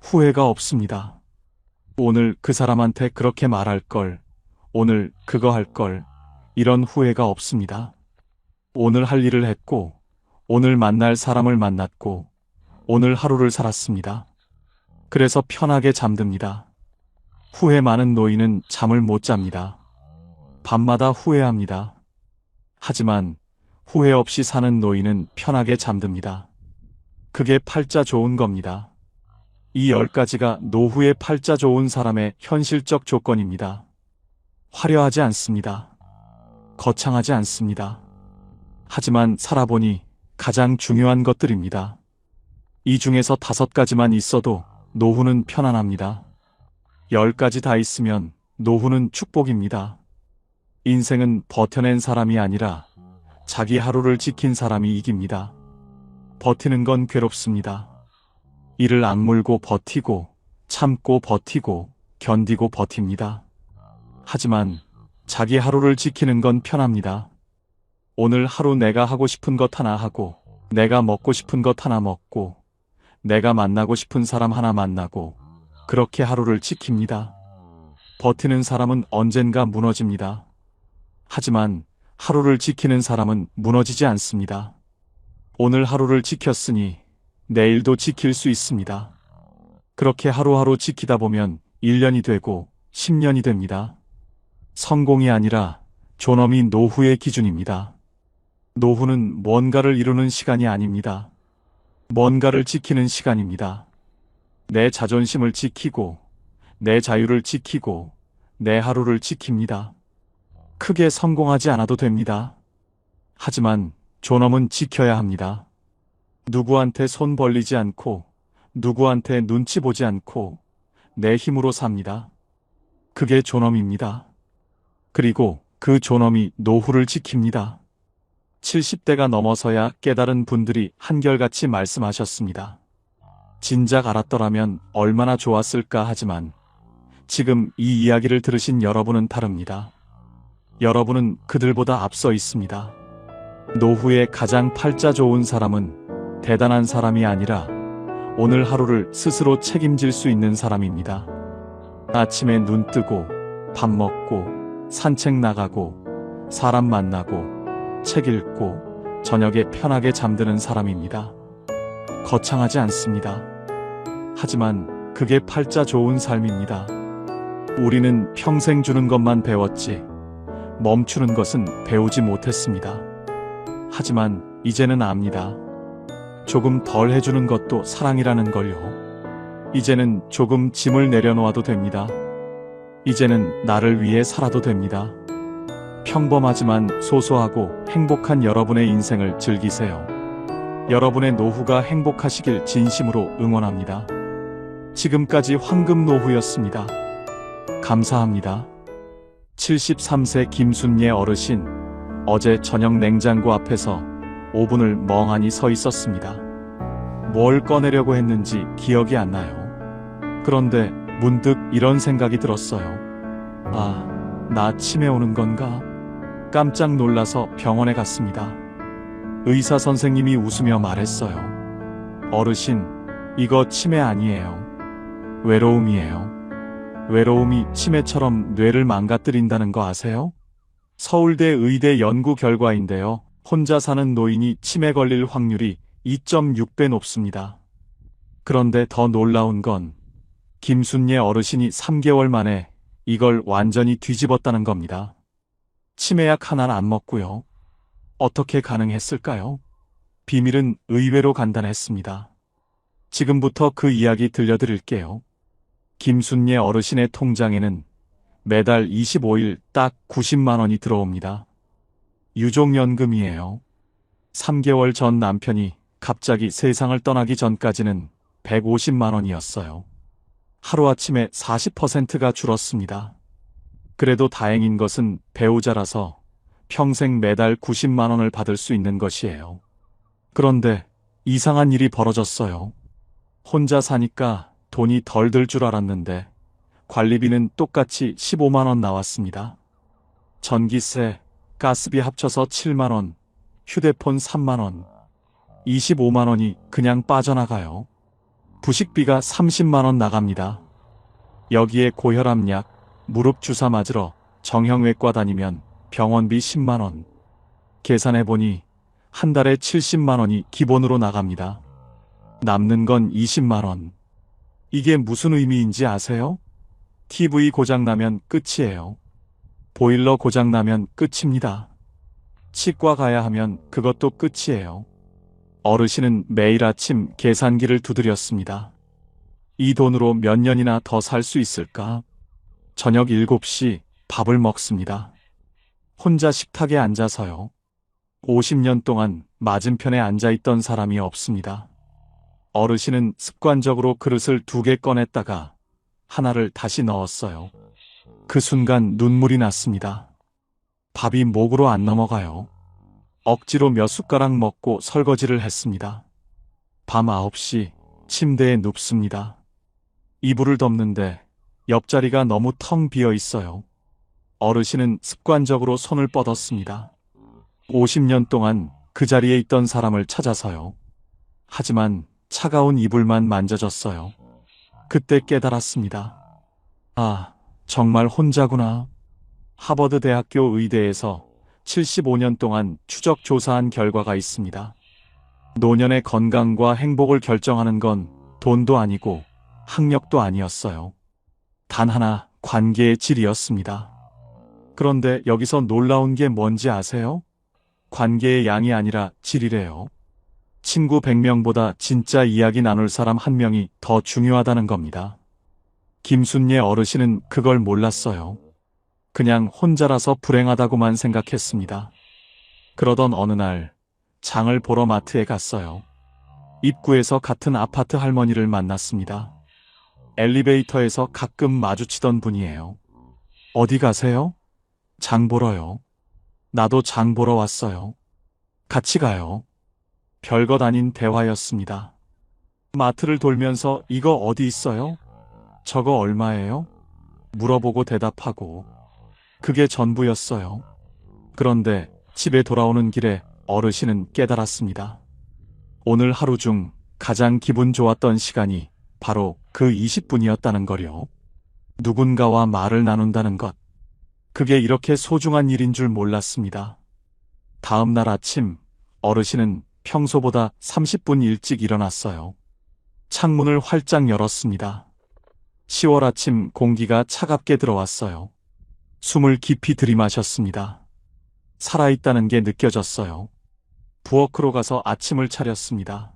후회가 없습니다. 오늘 그 사람한테 그렇게 말할 걸, 오늘 그거 할 걸, 이런 후회가 없습니다. 오늘 할 일을 했고, 오늘 만날 사람을 만났고, 오늘 하루를 살았습니다. 그래서 편하게 잠듭니다. 후회 많은 노인은 잠을 못 잡니다. 밤마다 후회합니다. 하지만 후회 없이 사는 노인은 편하게 잠듭니다. 그게 팔자 좋은 겁니다. 이 10가지가 노후의 팔자 좋은 사람의 현실적 조건입니다. 화려하지 않습니다. 거창하지 않습니다. 하지만 살아보니 가장 중요한 것들입니다. 이 중에서 5가지만 있어도 노후는 편안합니다. 10가지 다 있으면 노후는 축복입니다. 인생은 버텨낸 사람이 아니라 자기 하루를 지킨 사람이 이깁니다. 버티는 건 괴롭습니다. 이를 악물고 버티고, 참고 버티고, 견디고 버팁니다. 하지만 자기 하루를 지키는 건 편합니다. 오늘 하루 내가 하고 싶은 것 하나 하고, 내가 먹고 싶은 것 하나 먹고, 내가 만나고 싶은 사람 하나 만나고, 그렇게 하루를 지킵니다. 버티는 사람은 언젠가 무너집니다. 하지만 하루를 지키는 사람은 무너지지 않습니다. 오늘 하루를 지켰으니 내일도 지킬 수 있습니다. 그렇게 하루하루 지키다 보면 1년이 되고 10년이 됩니다. 성공이 아니라 존엄이 노후의 기준입니다. 노후는 뭔가를 이루는 시간이 아닙니다. 뭔가를 지키는 시간입니다. 내 자존심을 지키고, 내 자유를 지키고, 내 하루를 지킵니다. 크게 성공하지 않아도 됩니다. 하지만 존엄은 지켜야 합니다. 누구한테 손 벌리지 않고, 누구한테 눈치 보지 않고, 내 힘으로 삽니다. 그게 존엄입니다. 그리고 그 존엄이 노후를 지킵니다. 70대가 넘어서야 깨달은 분들이 한결같이 말씀하셨습니다. 진작 알았더라면 얼마나 좋았을까 하지만 지금 이 이야기를 들으신 여러분은 다릅니다. 여러분은 그들보다 앞서 있습니다. 노후에 가장 팔자 좋은 사람은 대단한 사람이 아니라 오늘 하루를 스스로 책임질 수 있는 사람입니다. 아침에 눈 뜨고 밥 먹고 산책 나가고 사람 만나고 책 읽고 저녁에 편하게 잠드는 사람입니다. 거창하지 않습니다. 하지만 그게 팔자 좋은 삶입니다. 우리는 평생 주는 것만 배웠지 멈추는 것은 배우지 못했습니다. 하지만 이제는 압니다. 조금 덜 해주는 것도 사랑이라는 걸요. 이제는 조금 짐을 내려놓아도 됩니다. 이제는 나를 위해 살아도 됩니다. 평범하지만 소소하고 행복한 여러분의 인생을 즐기세요. 여러분의 노후가 행복하시길 진심으로 응원합니다. 지금까지 황금노후였습니다. 감사합니다. 73세 김순예 어르신, 어제 저녁 냉장고 앞에서 5분을 멍하니 서 있었습니다. 뭘 꺼내려고 했는지 기억이 안 나요. 그런데 문득 이런 생각이 들었어요. 아, 나 치매 오는 건가? 깜짝 놀라서 병원에 갔습니다. 의사 선생님이 웃으며 말했어요. 어르신, 이거 치매 아니에요. 외로움이에요. 외로움이 치매처럼 뇌를 망가뜨린다는 거 아세요? 서울대 의대 연구 결과인데요. 혼자 사는 노인이 치매 걸릴 확률이 2.6배 높습니다. 그런데 더 놀라운 건 김순예 어르신이 3개월 만에 이걸 완전히 뒤집었다는 겁니다. 치매약 하나는 안 먹고요. 어떻게 가능했을까요? 비밀은 의외로 간단했습니다. 지금부터 그 이야기 들려드릴게요. 김순예 어르신의 통장에는 매달 25일 딱 90만 원이 들어옵니다. 유족연금이에요. 3개월 전 남편이 갑자기 세상을 떠나기 전까지는 150만 원이었어요. 하루아침에 40%가 줄었습니다. 그래도 다행인 것은 배우자라서 평생 매달 90만 원을 받을 수 있는 것이에요. 그런데 이상한 일이 벌어졌어요. 혼자 사니까 돈이 덜 들 줄 알았는데 관리비는 똑같이 15만 원 나왔습니다. 전기세, 가스비 합쳐서 7만 원, 휴대폰 3만 원, 25만 원이 그냥 빠져나가요. 부식비가 30만 원 나갑니다. 여기에 고혈압약, 무릎 주사 맞으러 정형외과 다니면 병원비 10만 원. 계산해보니 한 달에 70만 원이 기본으로 나갑니다. 남는 건 20만 원. 이게 무슨 의미인지 아세요? TV 고장나면 끝이에요. 보일러 고장나면 끝입니다. 치과 가야 하면 그것도 끝이에요. 어르신은 매일 아침 계산기를 두드렸습니다. 이 돈으로 몇 년이나 더 살 수 있을까? 저녁 7시 밥을 먹습니다. 혼자 식탁에 앉아서요. 50년 동안 맞은편에 앉아있던 사람이 없습니다. 어르신은 습관적으로 그릇을 2개 꺼냈다가 하나를 다시 넣었어요. 그 순간 눈물이 났습니다. 밥이 목으로 안 넘어가요. 억지로 몇 숟가락 먹고 설거지를 했습니다. 밤 9시 침대에 눕습니다. 이불을 덮는데 옆자리가 너무 텅 비어 있어요. 어르신은 습관적으로 손을 뻗었습니다. 50년 동안 그 자리에 있던 사람을 찾아서요. 하지만 차가운 이불만 만져졌어요. 그때 깨달았습니다. 아, 정말 혼자구나. 하버드 대학교 의대에서 75년 동안 추적 조사한 결과가 있습니다. 노년의 건강과 행복을 결정하는 건 돈도 아니고 학력도 아니었어요. 단 하나, 관계의 질이었습니다. 그런데 여기서 놀라운 게 뭔지 아세요? 관계의 양이 아니라 질이래요. 친구 100명보다 진짜 이야기 나눌 사람 1명이 더 중요하다는 겁니다. 김순예 어르신은 그걸 몰랐어요. 그냥 혼자라서 불행하다고만 생각했습니다. 그러던 어느 날 장을 보러 마트에 갔어요. 입구에서 같은 아파트 할머니를 만났습니다. 엘리베이터에서 가끔 마주치던 분이에요. 어디 가세요? 장 보러요. 나도 장 보러 왔어요. 같이 가요. 별것 아닌 대화였습니다. 마트를 돌면서 이거 어디 있어요? 저거 얼마예요? 물어보고 대답하고. 그게 전부였어요. 그런데 집에 돌아오는 길에 어르신은 깨달았습니다. 오늘 하루 중 가장 기분 좋았던 시간이 바로 그 20분이었다는 거요. 누군가와 말을 나눈다는 것. 그게 이렇게 소중한 일인 줄 몰랐습니다. 다음 날 아침 어르신은 평소보다 30분 일찍 일어났어요. 창문을 활짝 열었습니다. 10월 아침 공기가 차갑게 들어왔어요. 숨을 깊이 들이마셨습니다. 살아있다는 게 느껴졌어요. 부엌으로 가서 아침을 차렸습니다.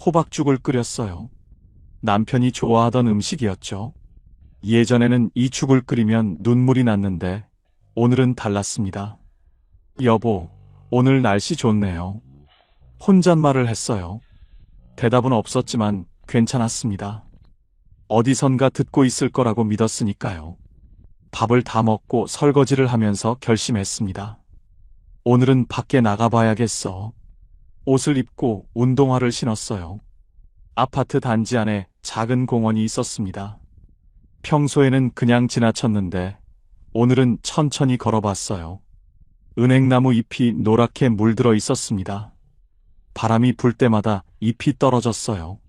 호박죽을 끓였어요. 남편이 좋아하던 음식이었죠. 예전에는 이 죽을 끓이면 눈물이 났는데 오늘은 달랐습니다. 여보, 오늘 날씨 좋네요. 혼잣말을 했어요. 대답은 없었지만 괜찮았습니다. 어디선가 듣고 있을 거라고 믿었으니까요. 밥을 다 먹고 설거지를 하면서 결심했습니다. 오늘은 밖에 나가봐야겠어. 옷을 입고 운동화를 신었어요. 아파트 단지 안에 작은 공원이 있었습니다. 평소에는 그냥 지나쳤는데 오늘은 천천히 걸어봤어요. 은행나무 잎이 노랗게 물들어 있었습니다. 바람이 불 때마다 잎이 떨어졌어요.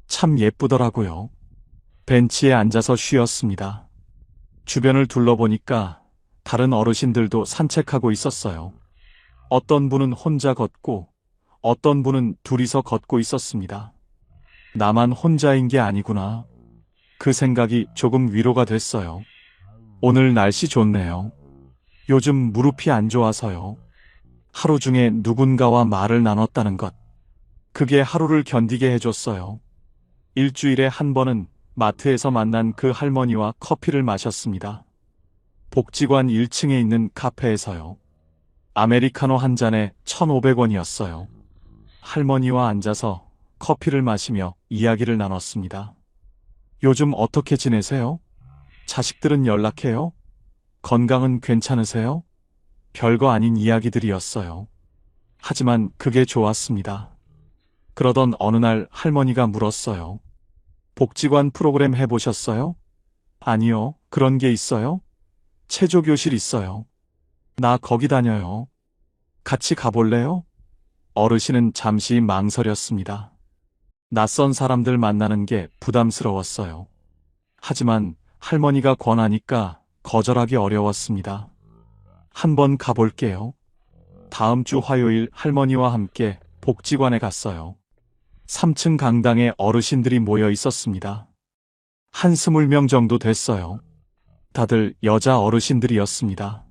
참 예쁘더라고요. 벤치에 앉아서 쉬었습니다. 주변을 둘러보니까 다른 어르신들도 산책하고 있었어요. 어떤 분은 혼자 걷고 어떤 분은 둘이서 걷고 있었습니다. 나만 혼자인 게 아니구나. 그 생각이 조금 위로가 됐어요. 오늘 날씨 좋네요. 요즘 무릎이 안 좋아서요. 하루 중에 누군가와 말을 나눴다는 것. 그게 하루를 견디게 해줬어요. 일주일에 한 번은 마트에서 만난 그 할머니와 커피를 마셨습니다. 복지관 1층에 있는 카페에서요. 아메리카노 한 잔에 1,500원이었어요. 할머니와 앉아서 커피를 마시며 이야기를 나눴습니다. 요즘 어떻게 지내세요? 자식들은 연락해요? 건강은 괜찮으세요? 별거 아닌 이야기들이었어요. 하지만 그게 좋았습니다. 그러던 어느 날 할머니가 물었어요. 복지관 프로그램 해보셨어요? 아니요, 그런 게 있어요? 체조교실 있어요. 나 거기 다녀요. 같이 가볼래요? 어르신은 잠시 망설였습니다. 낯선 사람들 만나는 게 부담스러웠어요. 하지만 할머니가 권하니까 거절하기 어려웠습니다. 한번 가볼게요. 다음 주 화요일 할머니와 함께 복지관에 갔어요. 3층 강당에 어르신들이 모여 있었습니다. 한 20명 정도 됐어요. 다들 여자 어르신들이었습니다.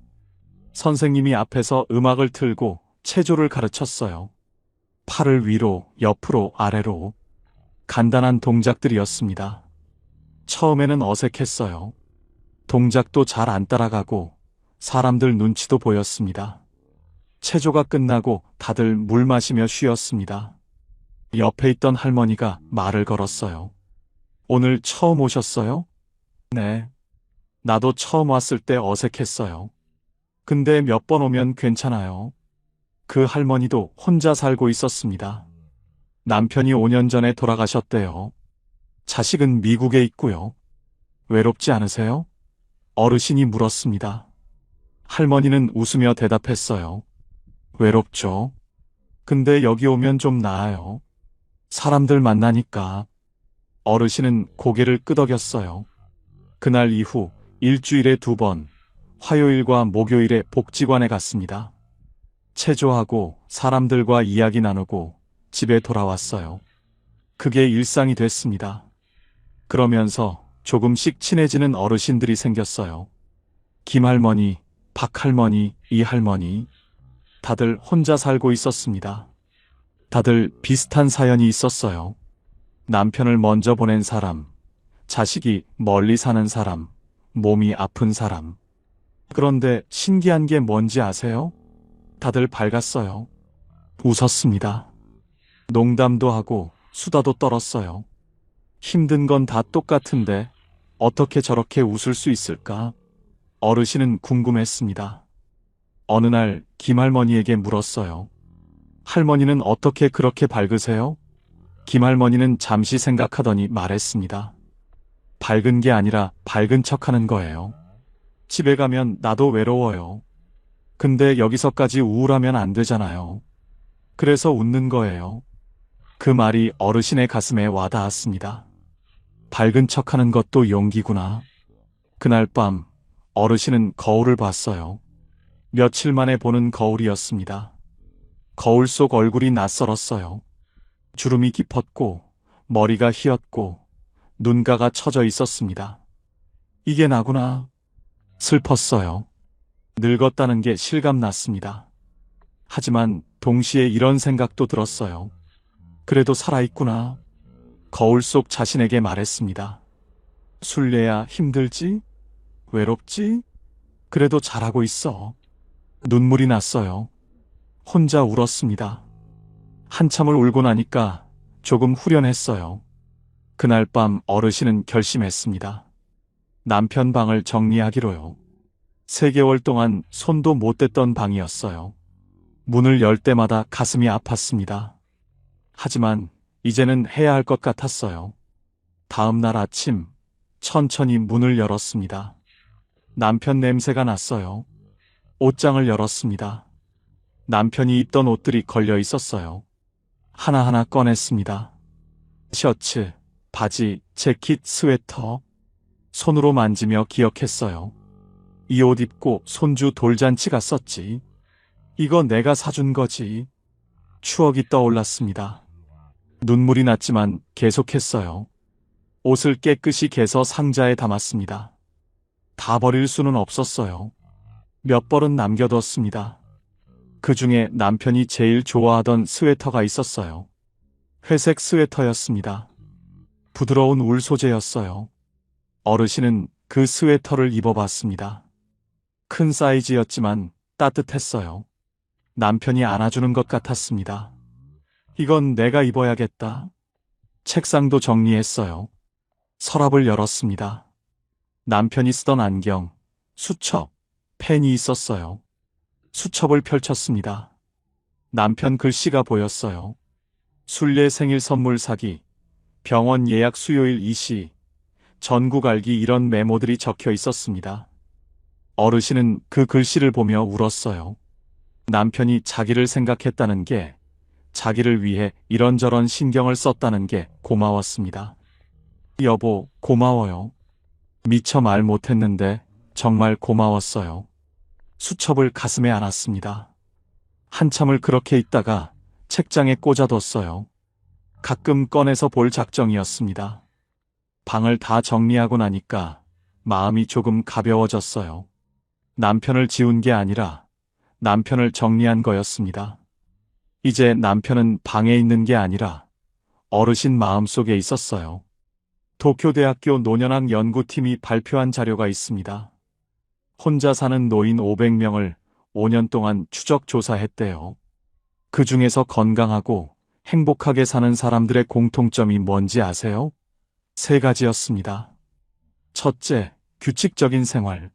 선생님이 앞에서 음악을 틀고 체조를 가르쳤어요. 팔을 위로, 옆으로, 아래로. 간단한 동작들이었습니다. 처음에는 어색했어요. 동작도 잘 안 따라가고 사람들 눈치도 보였습니다. 체조가 끝나고 다들 물 마시며 쉬었습니다. 옆에 있던 할머니가 말을 걸었어요. 오늘 처음 오셨어요? 네. 나도 처음 왔을 때 어색했어요. 근데 몇 번 오면 괜찮아요. 그 할머니도 혼자 살고 있었습니다. 남편이 5년 전에 돌아가셨대요. 자식은 미국에 있고요. 외롭지 않으세요? 어르신이 물었습니다. 할머니는 웃으며 대답했어요. 외롭죠. 근데 여기 오면 좀 나아요. 사람들 만나니까. 어르신은 고개를 끄덕였어요. 그날 이후 일주일에 2번, 화요일과 목요일에 복지관에 갔습니다. 체조하고 사람들과 이야기 나누고 집에 돌아왔어요. 그게 일상이 됐습니다. 그러면서 조금씩 친해지는 어르신들이 생겼어요. 김할머니, 박할머니, 이할머니. 다들 혼자 살고 있었습니다. 다들 비슷한 사연이 있었어요. 남편을 먼저 보낸 사람, 자식이 멀리 사는 사람, 몸이 아픈 사람. 그런데 신기한 게 뭔지 아세요? 다들 밝았어요. 웃었습니다. 농담도 하고 수다도 떨었어요. 힘든 건 다 똑같은데 어떻게 저렇게 웃을 수 있을까? 어르신은 궁금했습니다. 어느 날 김할머니에게 물었어요. 할머니는 어떻게 그렇게 밝으세요? 김할머니는 잠시 생각하더니 말했습니다. 밝은 게 아니라 밝은 척하는 거예요. 집에 가면 나도 외로워요. 근데 여기서까지 우울하면 안 되잖아요. 그래서 웃는 거예요. 그 말이 어르신의 가슴에 와닿았습니다. 밝은 척하는 것도 용기구나. 그날 밤 어르신은 거울을 봤어요. 며칠 만에 보는 거울이었습니다. 거울 속 얼굴이 낯설었어요. 주름이 깊었고 머리가 휘었고 눈가가 처져 있었습니다. 이게 나구나. 슬펐어요. 늙었다는 게 실감났습니다. 하지만 동시에 이런 생각도 들었어요. 그래도 살아있구나. 거울 속 자신에게 말했습니다. 술래야 힘들지? 외롭지? 그래도 잘하고 있어. 눈물이 났어요. 혼자 울었습니다. 한참을 울고 나니까 조금 후련했어요. 그날 밤 어르신은 결심했습니다. 남편 방을 정리하기로요. 3개월 동안 손도 못 댔던 방이었어요. 문을 열 때마다 가슴이 아팠습니다. 하지만 이제는 해야 할 것 같았어요. 다음 날 아침 천천히 문을 열었습니다. 남편 냄새가 났어요. 옷장을 열었습니다. 남편이 입던 옷들이 걸려 있었어요. 하나하나 꺼냈습니다. 셔츠, 바지, 재킷, 스웨터. 손으로 만지며 기억했어요. 이 옷 입고 손주 돌잔치 갔었지. 이거 내가 사준 거지. 추억이 떠올랐습니다. 눈물이 났지만 계속했어요. 옷을 깨끗이 개서 상자에 담았습니다. 다 버릴 수는 없었어요. 몇 벌은 남겨뒀습니다. 그 중에 남편이 제일 좋아하던 스웨터가 있었어요. 회색 스웨터였습니다. 부드러운 울 소재였어요. 어르신은 그 스웨터를 입어봤습니다. 큰 사이즈였지만 따뜻했어요. 남편이 안아주는 것 같았습니다. 이건 내가 입어야겠다. 책상도 정리했어요. 서랍을 열었습니다. 남편이 쓰던 안경, 수첩, 펜이 있었어요. 수첩을 펼쳤습니다. 남편 글씨가 보였어요. 순례 생일 선물 사기, 병원 예약 수요일 2시, 전국 알기 이런 메모들이 적혀 있었습니다. 어르신은 그 글씨를 보며 울었어요. 남편이 자기를 생각했다는 게, 자기를 위해 이런저런 신경을 썼다는 게 고마웠습니다. 여보, 고마워요. 미처 말 못했는데 정말 고마웠어요. 수첩을 가슴에 안았습니다. 한참을 그렇게 있다가 책장에 꽂아뒀어요. 가끔 꺼내서 볼 작정이었습니다. 방을 다 정리하고 나니까 마음이 조금 가벼워졌어요. 남편을 지운 게 아니라 남편을 정리한 거였습니다. 이제 남편은 방에 있는 게 아니라 어르신 마음속에 있었어요. 도쿄대학교 노년학 연구팀이 발표한 자료가 있습니다. 혼자 사는 노인 500명을 5년 동안 추적 조사했대요. 그 중에서 건강하고 행복하게 사는 사람들의 공통점이 뭔지 아세요? 3가지였습니다. 첫째, 규칙적인 생활.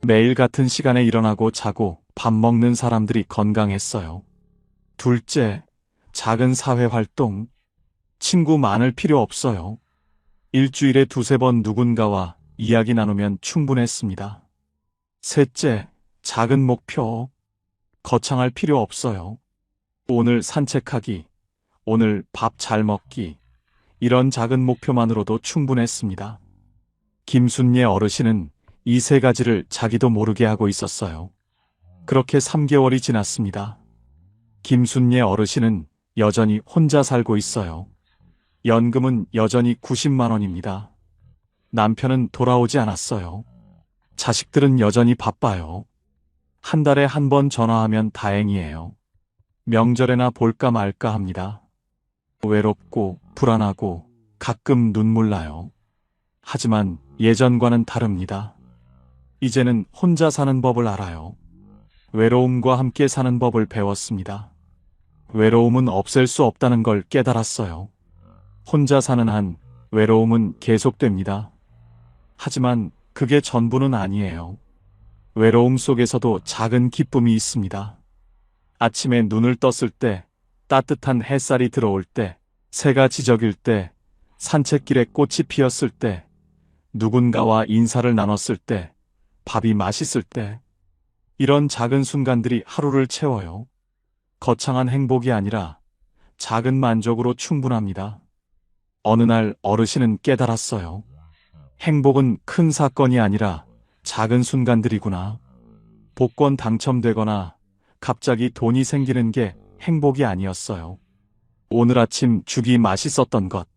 매일 같은 시간에 일어나고 자고 밥 먹는 사람들이 건강했어요. 둘째, 작은 사회 활동. 친구 많을 필요 없어요. 일주일에 2-3번 누군가와 이야기 나누면 충분했습니다. 셋째, 작은 목표. 거창할 필요 없어요. 오늘 산책하기, 오늘 밥 잘 먹기, 이런 작은 목표만으로도 충분했습니다. 김순례 어르신은 이 3가지를 자기도 모르게 하고 있었어요. 그렇게 3개월이 지났습니다. 김순례 어르신은 여전히 혼자 살고 있어요. 연금은 여전히 90만 원입니다. 남편은 돌아오지 않았어요. 자식들은 여전히 바빠요. 한 달에 한 번 전화하면 다행이에요. 명절에나 볼까 말까 합니다. 외롭고 불안하고 가끔 눈물 나요. 하지만 예전과는 다릅니다. 이제는 혼자 사는 법을 알아요. 외로움과 함께 사는 법을 배웠습니다. 외로움은 없앨 수 없다는 걸 깨달았어요. 혼자 사는 한 외로움은 계속됩니다. 하지만 그게 전부는 아니에요. 외로움 속에서도 작은 기쁨이 있습니다. 아침에 눈을 떴을 때, 따뜻한 햇살이 들어올 때, 새가 지저귀일 때, 산책길에 꽃이 피었을 때, 누군가와 인사를 나눴을 때, 밥이 맛있을 때, 이런 작은 순간들이 하루를 채워요. 거창한 행복이 아니라 작은 만족으로 충분합니다. 어느 날 어르신은 깨달았어요. 행복은 큰 사건이 아니라 작은 순간들이구나. 복권 당첨되거나 갑자기 돈이 생기는 게 행복이 아니었어요. 오늘 아침 죽이 맛있었던 것,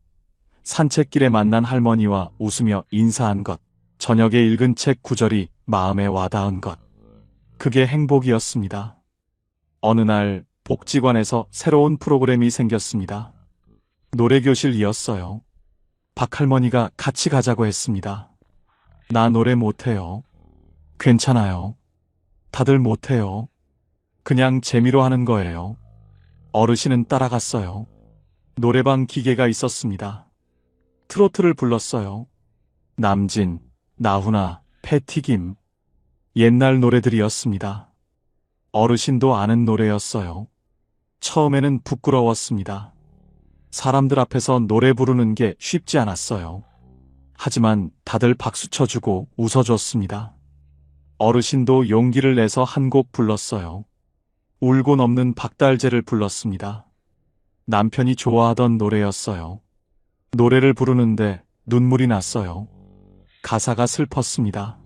산책길에 만난 할머니와 웃으며 인사한 것, 저녁에 읽은 책 구절이 마음에 와닿은 것. 그게 행복이었습니다. 어느 날 복지관에서 새로운 프로그램이 생겼습니다. 노래교실이었어요. 박할머니가 같이 가자고 했습니다. 나 노래 못해요. 괜찮아요. 다들 못해요. 그냥 재미로 하는 거예요. 어르신은 따라갔어요. 노래방 기계가 있었습니다. 트로트를 불렀어요. 남진, 나훈아, 패티김. 옛날 노래들이었습니다. 어르신도 아는 노래였어요. 처음에는 부끄러웠습니다. 사람들 앞에서 노래 부르는 게 쉽지 않았어요. 하지만 다들 박수 쳐주고 웃어줬습니다. 어르신도 용기를 내서 한 곡 불렀어요. 울고 넘는 박달재를 불렀습니다. 남편이 좋아하던 노래였어요. 노래를 부르는데 눈물이 났어요. 가사가 슬펐습니다.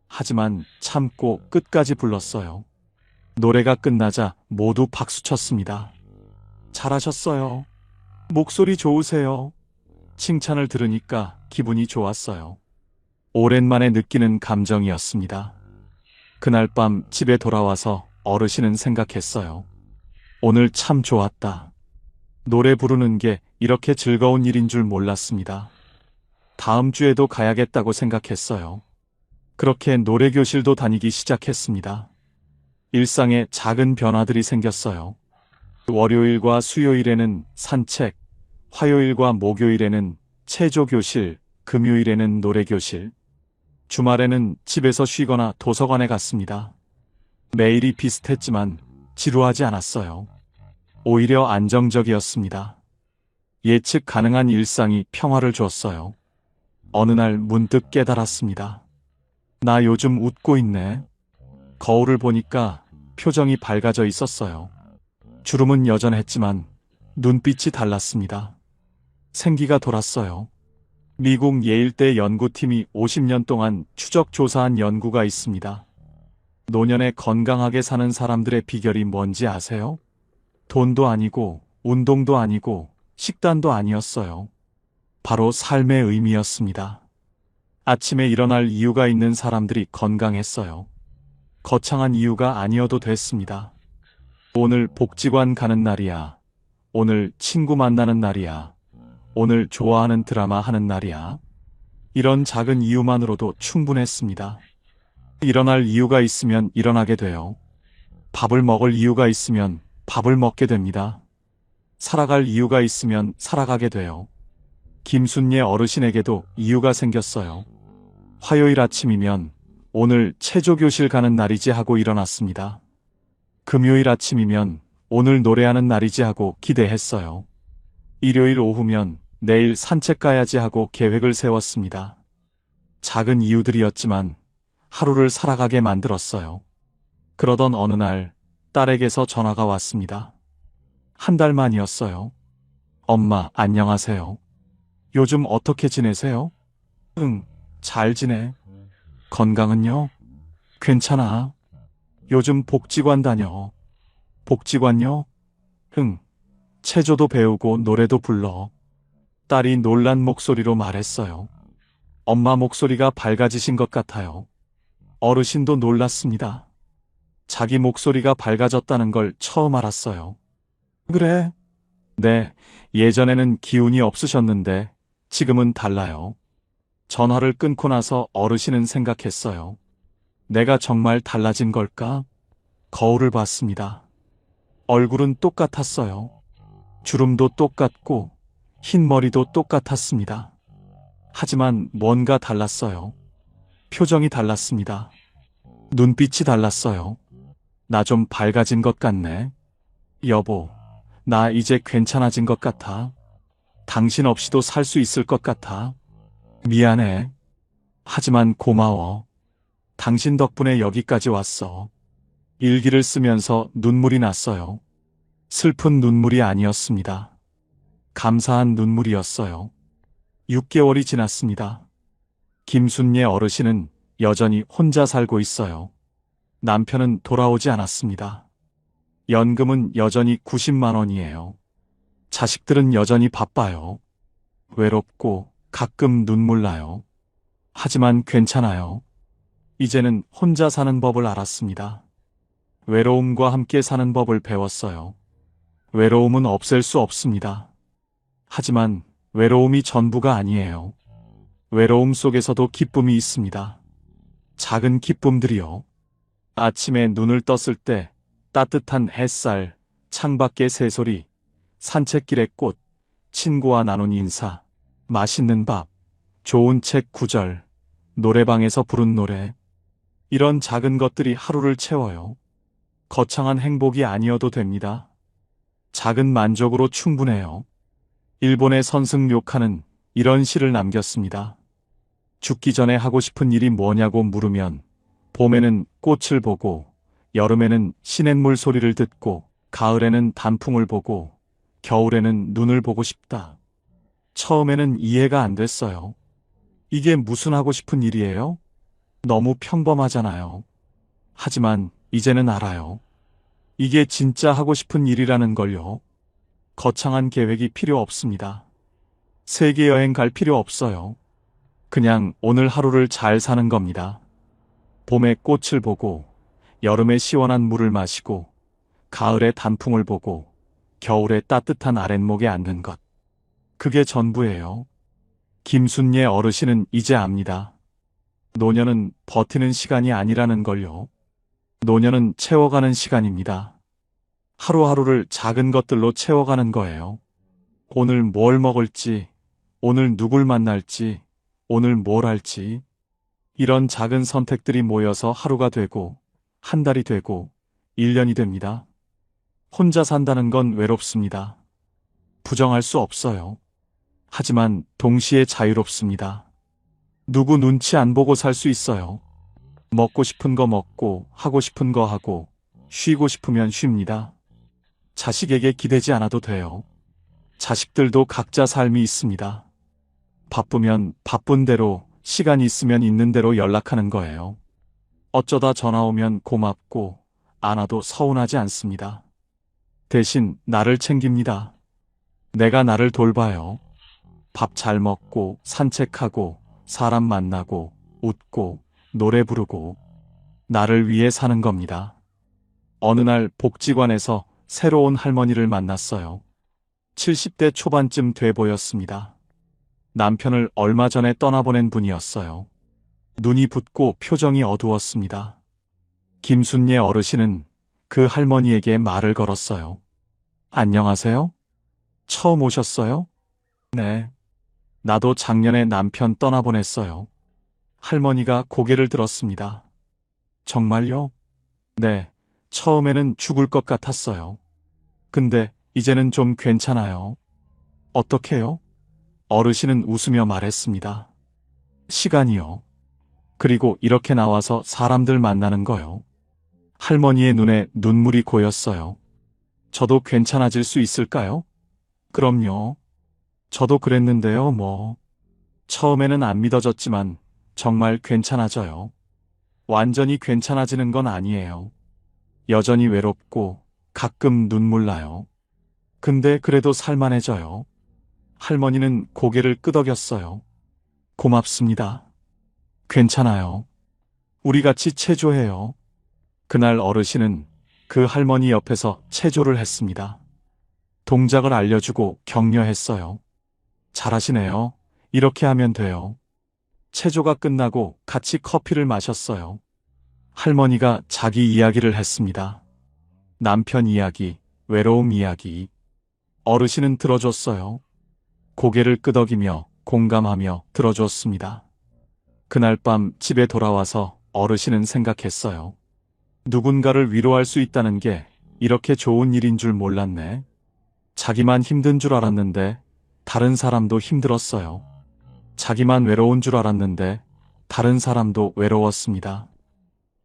하지만 참고 끝까지 불렀어요. 노래가 끝나자 모두 박수쳤습니다. 잘하셨어요. 목소리 좋으세요. 칭찬을 들으니까 기분이 좋았어요. 오랜만에 느끼는 감정이었습니다. 그날 밤 집에 돌아와서 어르신은 생각했어요. 오늘 참 좋았다. 노래 부르는 게 이렇게 즐거운 일인 줄 몰랐습니다. 다음 주에도 가야겠다고 생각했어요. 그렇게 노래교실도 다니기 시작했습니다. 일상에 작은 변화들이 생겼어요. 월요일과 수요일에는 산책, 화요일과 목요일에는 체조교실, 금요일에는 노래교실, 주말에는 집에서 쉬거나 도서관에 갔습니다. 매일이 비슷했지만 지루하지 않았어요. 오히려 안정적이었습니다. 예측 가능한 일상이 평화를 줬어요. 어느 날 문득 깨달았습니다. 나 요즘 웃고 있네. 거울을 보니까 표정이 밝아져 있었어요. 주름은 여전했지만 눈빛이 달랐습니다. 생기가 돌았어요. 미국 예일대 연구팀이 50년 동안 추적 조사한 연구가 있습니다. 노년에 건강하게 사는 사람들의 비결이 뭔지 아세요? 돈도 아니고 운동도 아니고 식단도 아니었어요. 바로 삶의 의미였습니다. 아침에 일어날 이유가 있는 사람들이 건강했어요. 거창한 이유가 아니어도 됐습니다. 오늘 복지관 가는 날이야. 오늘 친구 만나는 날이야. 오늘 좋아하는 드라마 하는 날이야. 이런 작은 이유만으로도 충분했습니다. 일어날 이유가 있으면 일어나게 돼요. 밥을 먹을 이유가 있으면 밥을 먹게 됩니다. 살아갈 이유가 있으면 살아가게 돼요. 김순례 어르신에게도 이유가 생겼어요. 화요일 아침이면 오늘 체조교실 가는 날이지 하고 일어났습니다. 금요일 아침이면 오늘 노래하는 날이지 하고 기대했어요. 일요일 오후면 내일 산책 가야지 하고 계획을 세웠습니다. 작은 이유들이었지만 하루를 살아가게 만들었어요. 그러던 어느 날 딸에게서 전화가 왔습니다. 한 달 만이었어요. 엄마, 안녕하세요. 요즘 어떻게 지내세요? 응, 잘 지내. 건강은요? 괜찮아. 요즘 복지관 다녀. 복지관요? 응. 체조도 배우고 노래도 불러. 딸이 놀란 목소리로 말했어요. 엄마 목소리가 밝아지신 것 같아요. 어르신도 놀랐습니다. 자기 목소리가 밝아졌다는 걸 처음 알았어요. 그래? 네, 예전에는 기운이 없으셨는데 지금은 달라요. 전화를 끊고 나서 어르신은 생각했어요. 내가 정말 달라진 걸까? 거울을 봤습니다. 얼굴은 똑같았어요. 주름도 똑같고 흰 머리도 똑같았습니다. 하지만 뭔가 달랐어요. 표정이 달랐습니다. 눈빛이 달랐어요. 나 좀 밝아진 것 같네. 여보, 나 이제 괜찮아진 것 같아. 당신 없이도 살 수 있을 것 같아. 미안해. 하지만 고마워. 당신 덕분에 여기까지 왔어. 일기를 쓰면서 눈물이 났어요. 슬픈 눈물이 아니었습니다. 감사한 눈물이었어요. 6개월이 지났습니다. 김순례 어르신은 여전히 혼자 살고 있어요. 남편은 돌아오지 않았습니다. 연금은 여전히 90만 원이에요. 자식들은 여전히 바빠요. 외롭고 가끔 눈물 나요. 하지만 괜찮아요. 이제는 혼자 사는 법을 알았습니다. 외로움과 함께 사는 법을 배웠어요. 외로움은 없앨 수 없습니다. 하지만 외로움이 전부가 아니에요. 외로움 속에서도 기쁨이 있습니다. 작은 기쁨들이요. 아침에 눈을 떴을 때 따뜻한 햇살, 창밖의 새소리, 산책길의 꽃, 친구와 나눈 인사, 맛있는 밥, 좋은 책 구절, 노래방에서 부른 노래. 이런 작은 것들이 하루를 채워요. 거창한 행복이 아니어도 됩니다. 작은 만족으로 충분해요. 일본의 선승 료카는 이런 시를 남겼습니다. 죽기 전에 하고 싶은 일이 뭐냐고 물으면 봄에는 꽃을 보고 여름에는 시냇물 소리를 듣고 가을에는 단풍을 보고 겨울에는 눈을 보고 싶다. 처음에는 이해가 안 됐어요. 이게 무슨 하고 싶은 일이에요? 너무 평범하잖아요. 하지만 이제는 알아요. 이게 진짜 하고 싶은 일이라는 걸요. 거창한 계획이 필요 없습니다. 세계 여행 갈 필요 없어요. 그냥 오늘 하루를 잘 사는 겁니다. 봄에 꽃을 보고, 여름에 시원한 물을 마시고, 가을에 단풍을 보고, 겨울에 따뜻한 아랫목에 앉는 것. 그게 전부예요. 김순례 어르신은 이제 압니다. 노년은 버티는 시간이 아니라는 걸요. 노년은 채워가는 시간입니다. 하루하루를 작은 것들로 채워가는 거예요. 오늘 뭘 먹을지, 오늘 누굴 만날지, 오늘 뭘 할지. 이런 작은 선택들이 모여서 하루가 되고, 한 달이 되고, 1년이 됩니다. 혼자 산다는 건 외롭습니다. 부정할 수 없어요. 하지만 동시에 자유롭습니다. 누구 눈치 안 보고 살 수 있어요. 먹고 싶은 거 먹고, 하고 싶은 거 하고, 쉬고 싶으면 쉽니다. 자식에게 기대지 않아도 돼요. 자식들도 각자 삶이 있습니다. 바쁘면 바쁜 대로, 시간이 있으면 있는 대로 연락하는 거예요. 어쩌다 전화 오면 고맙고, 안 와도 서운하지 않습니다. 대신 나를 챙깁니다. 내가 나를 돌봐요. 밥 잘 먹고, 산책하고, 사람 만나고, 웃고, 노래 부르고, 나를 위해 사는 겁니다. 어느 날 복지관에서 새로운 할머니를 만났어요. 70대 초반쯤 돼 보였습니다. 남편을 얼마 전에 떠나보낸 분이었어요. 눈이 붓고 표정이 어두웠습니다. 김순례 어르신은 그 할머니에게 말을 걸었어요. 안녕하세요? 처음 오셨어요? 네. 나도 작년에 남편 떠나보냈어요. 할머니가 고개를 들었습니다. 정말요? 네. 처음에는 죽을 것 같았어요. 근데 이제는 좀 괜찮아요. 어떻게요? 어르신은 웃으며 말했습니다. 시간이요. 그리고 이렇게 나와서 사람들 만나는 거요. 할머니의 눈에 눈물이 고였어요. 저도 괜찮아질 수 있을까요? 그럼요. 저도 그랬는데요, 뭐. 처음에는 안 믿어졌지만 정말 괜찮아져요. 완전히 괜찮아지는 건 아니에요. 여전히 외롭고 가끔 눈물 나요. 근데 그래도 살만해져요. 할머니는 고개를 끄덕였어요. 고맙습니다. 괜찮아요. 우리 같이 체조해요. 그날 어르신은 그 할머니 옆에서 체조를 했습니다. 동작을 알려주고 격려했어요. 잘하시네요. 이렇게 하면 돼요. 체조가 끝나고 같이 커피를 마셨어요. 할머니가 자기 이야기를 했습니다. 남편 이야기, 외로움 이야기. 어르신은 들어줬어요. 고개를 끄덕이며 공감하며 들어줬습니다. 그날 밤 집에 돌아와서 어르신은 생각했어요. 누군가를 위로할 수 있다는 게 이렇게 좋은 일인 줄 몰랐네. 자기만 힘든 줄 알았는데 다른 사람도 힘들었어요. 자기만 외로운 줄 알았는데 다른 사람도 외로웠습니다.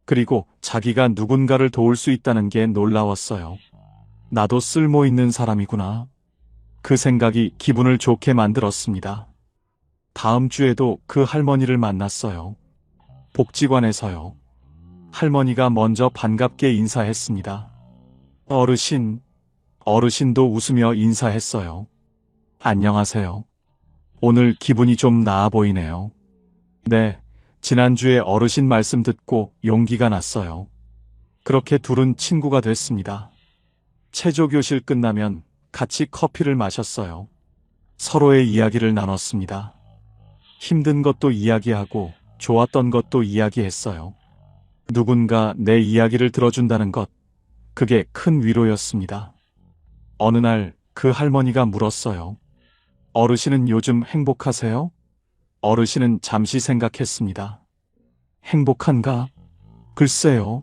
그리고 자기가 누군가를 도울 수 있다는 게 놀라웠어요. 나도 쓸모 있는 사람이구나. 그 생각이 기분을 좋게 만들었습니다. 다음 주에도 그 할머니를 만났어요. 복지관에서요. 할머니가 먼저 반갑게 인사했습니다. 어르신, 어르신도 웃으며 인사했어요. 안녕하세요. 오늘 기분이 좀 나아 보이네요. 네, 지난주에 어르신 말씀 듣고 용기가 났어요. 그렇게 둘은 친구가 됐습니다. 체조교실 끝나면 같이 커피를 마셨어요. 서로의 이야기를 나눴습니다. 힘든 것도 이야기하고 좋았던 것도 이야기했어요. 누군가 내 이야기를 들어준다는 것, 그게 큰 위로였습니다. 어느 날 그 할머니가 물었어요. 어르신은 요즘 행복하세요? 어르신은 잠시 생각했습니다. 행복한가? 글쎄요.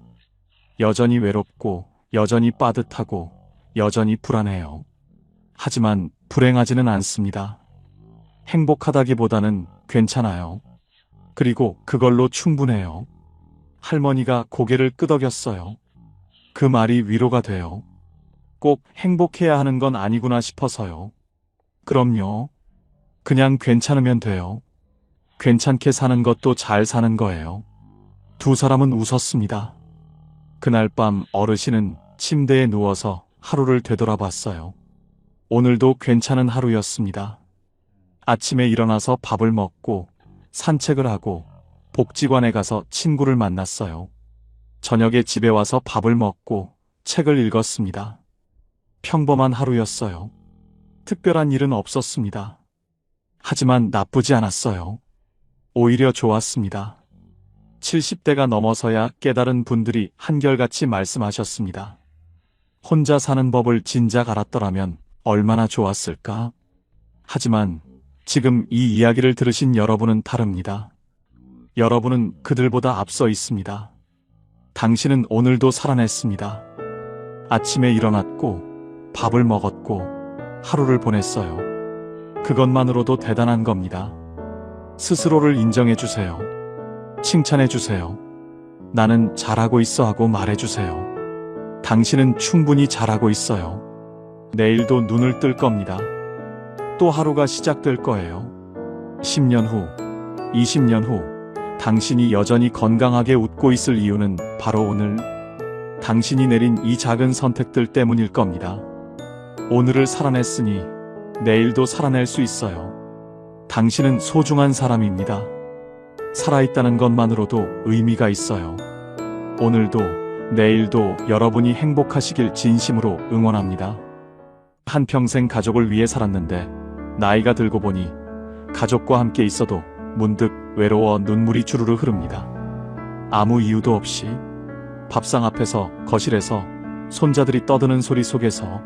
여전히 외롭고, 여전히 빠듯하고, 여전히 불안해요. 하지만 불행하지는 않습니다. 행복하다기보다는 괜찮아요. 그리고 그걸로 충분해요. 할머니가 고개를 끄덕였어요. 그 말이 위로가 돼요. 꼭 행복해야 하는 건 아니구나 싶어서요. 그럼요. 그냥 괜찮으면 돼요. 괜찮게 사는 것도 잘 사는 거예요. 두 사람은 웃었습니다. 그날 밤 어르신은 침대에 누워서 하루를 되돌아봤어요. 오늘도 괜찮은 하루였습니다. 아침에 일어나서 밥을 먹고 산책을 하고 복지관에 가서 친구를 만났어요. 저녁에 집에 와서 밥을 먹고 책을 읽었습니다. 평범한 하루였어요. 특별한 일은 없었습니다. 하지만 나쁘지 않았어요. 오히려 좋았습니다. 70대가 넘어서야 깨달은 분들이 한결같이 말씀하셨습니다. 혼자 사는 법을 진작 알았더라면 얼마나 좋았을까? 하지만 지금 이 이야기를 들으신 여러분은 다릅니다. 여러분은 그들보다 앞서 있습니다. 당신은 오늘도 살아냈습니다. 아침에 일어났고 밥을 먹었고 하루를 보냈어요. 그것만으로도 대단한 겁니다. 스스로를 인정해 주세요. 칭찬해 주세요. 나는 잘하고 있어 하고 말해 주세요. 당신은 충분히 잘하고 있어요. 내일도 눈을 뜰 겁니다. 또 하루가 시작될 거예요. 10년 후, 20년 후, 당신이 여전히 건강하게 웃고 있을 이유는 바로 오늘, 당신이 내린 이 작은 선택들 때문일 겁니다. 오늘을 살아냈으니 내일도 살아낼 수 있어요. 당신은 소중한 사람입니다. 살아있다는 것만으로도 의미가 있어요. 오늘도 내일도 여러분이 행복하시길 진심으로 응원합니다. 한평생 가족을 위해 살았는데 나이가 들고 보니 가족과 함께 있어도 문득 외로워 눈물이 주르르 흐릅니다. 아무 이유도 없이 밥상 앞에서 거실에서 손자들이 떠드는 소리 속에서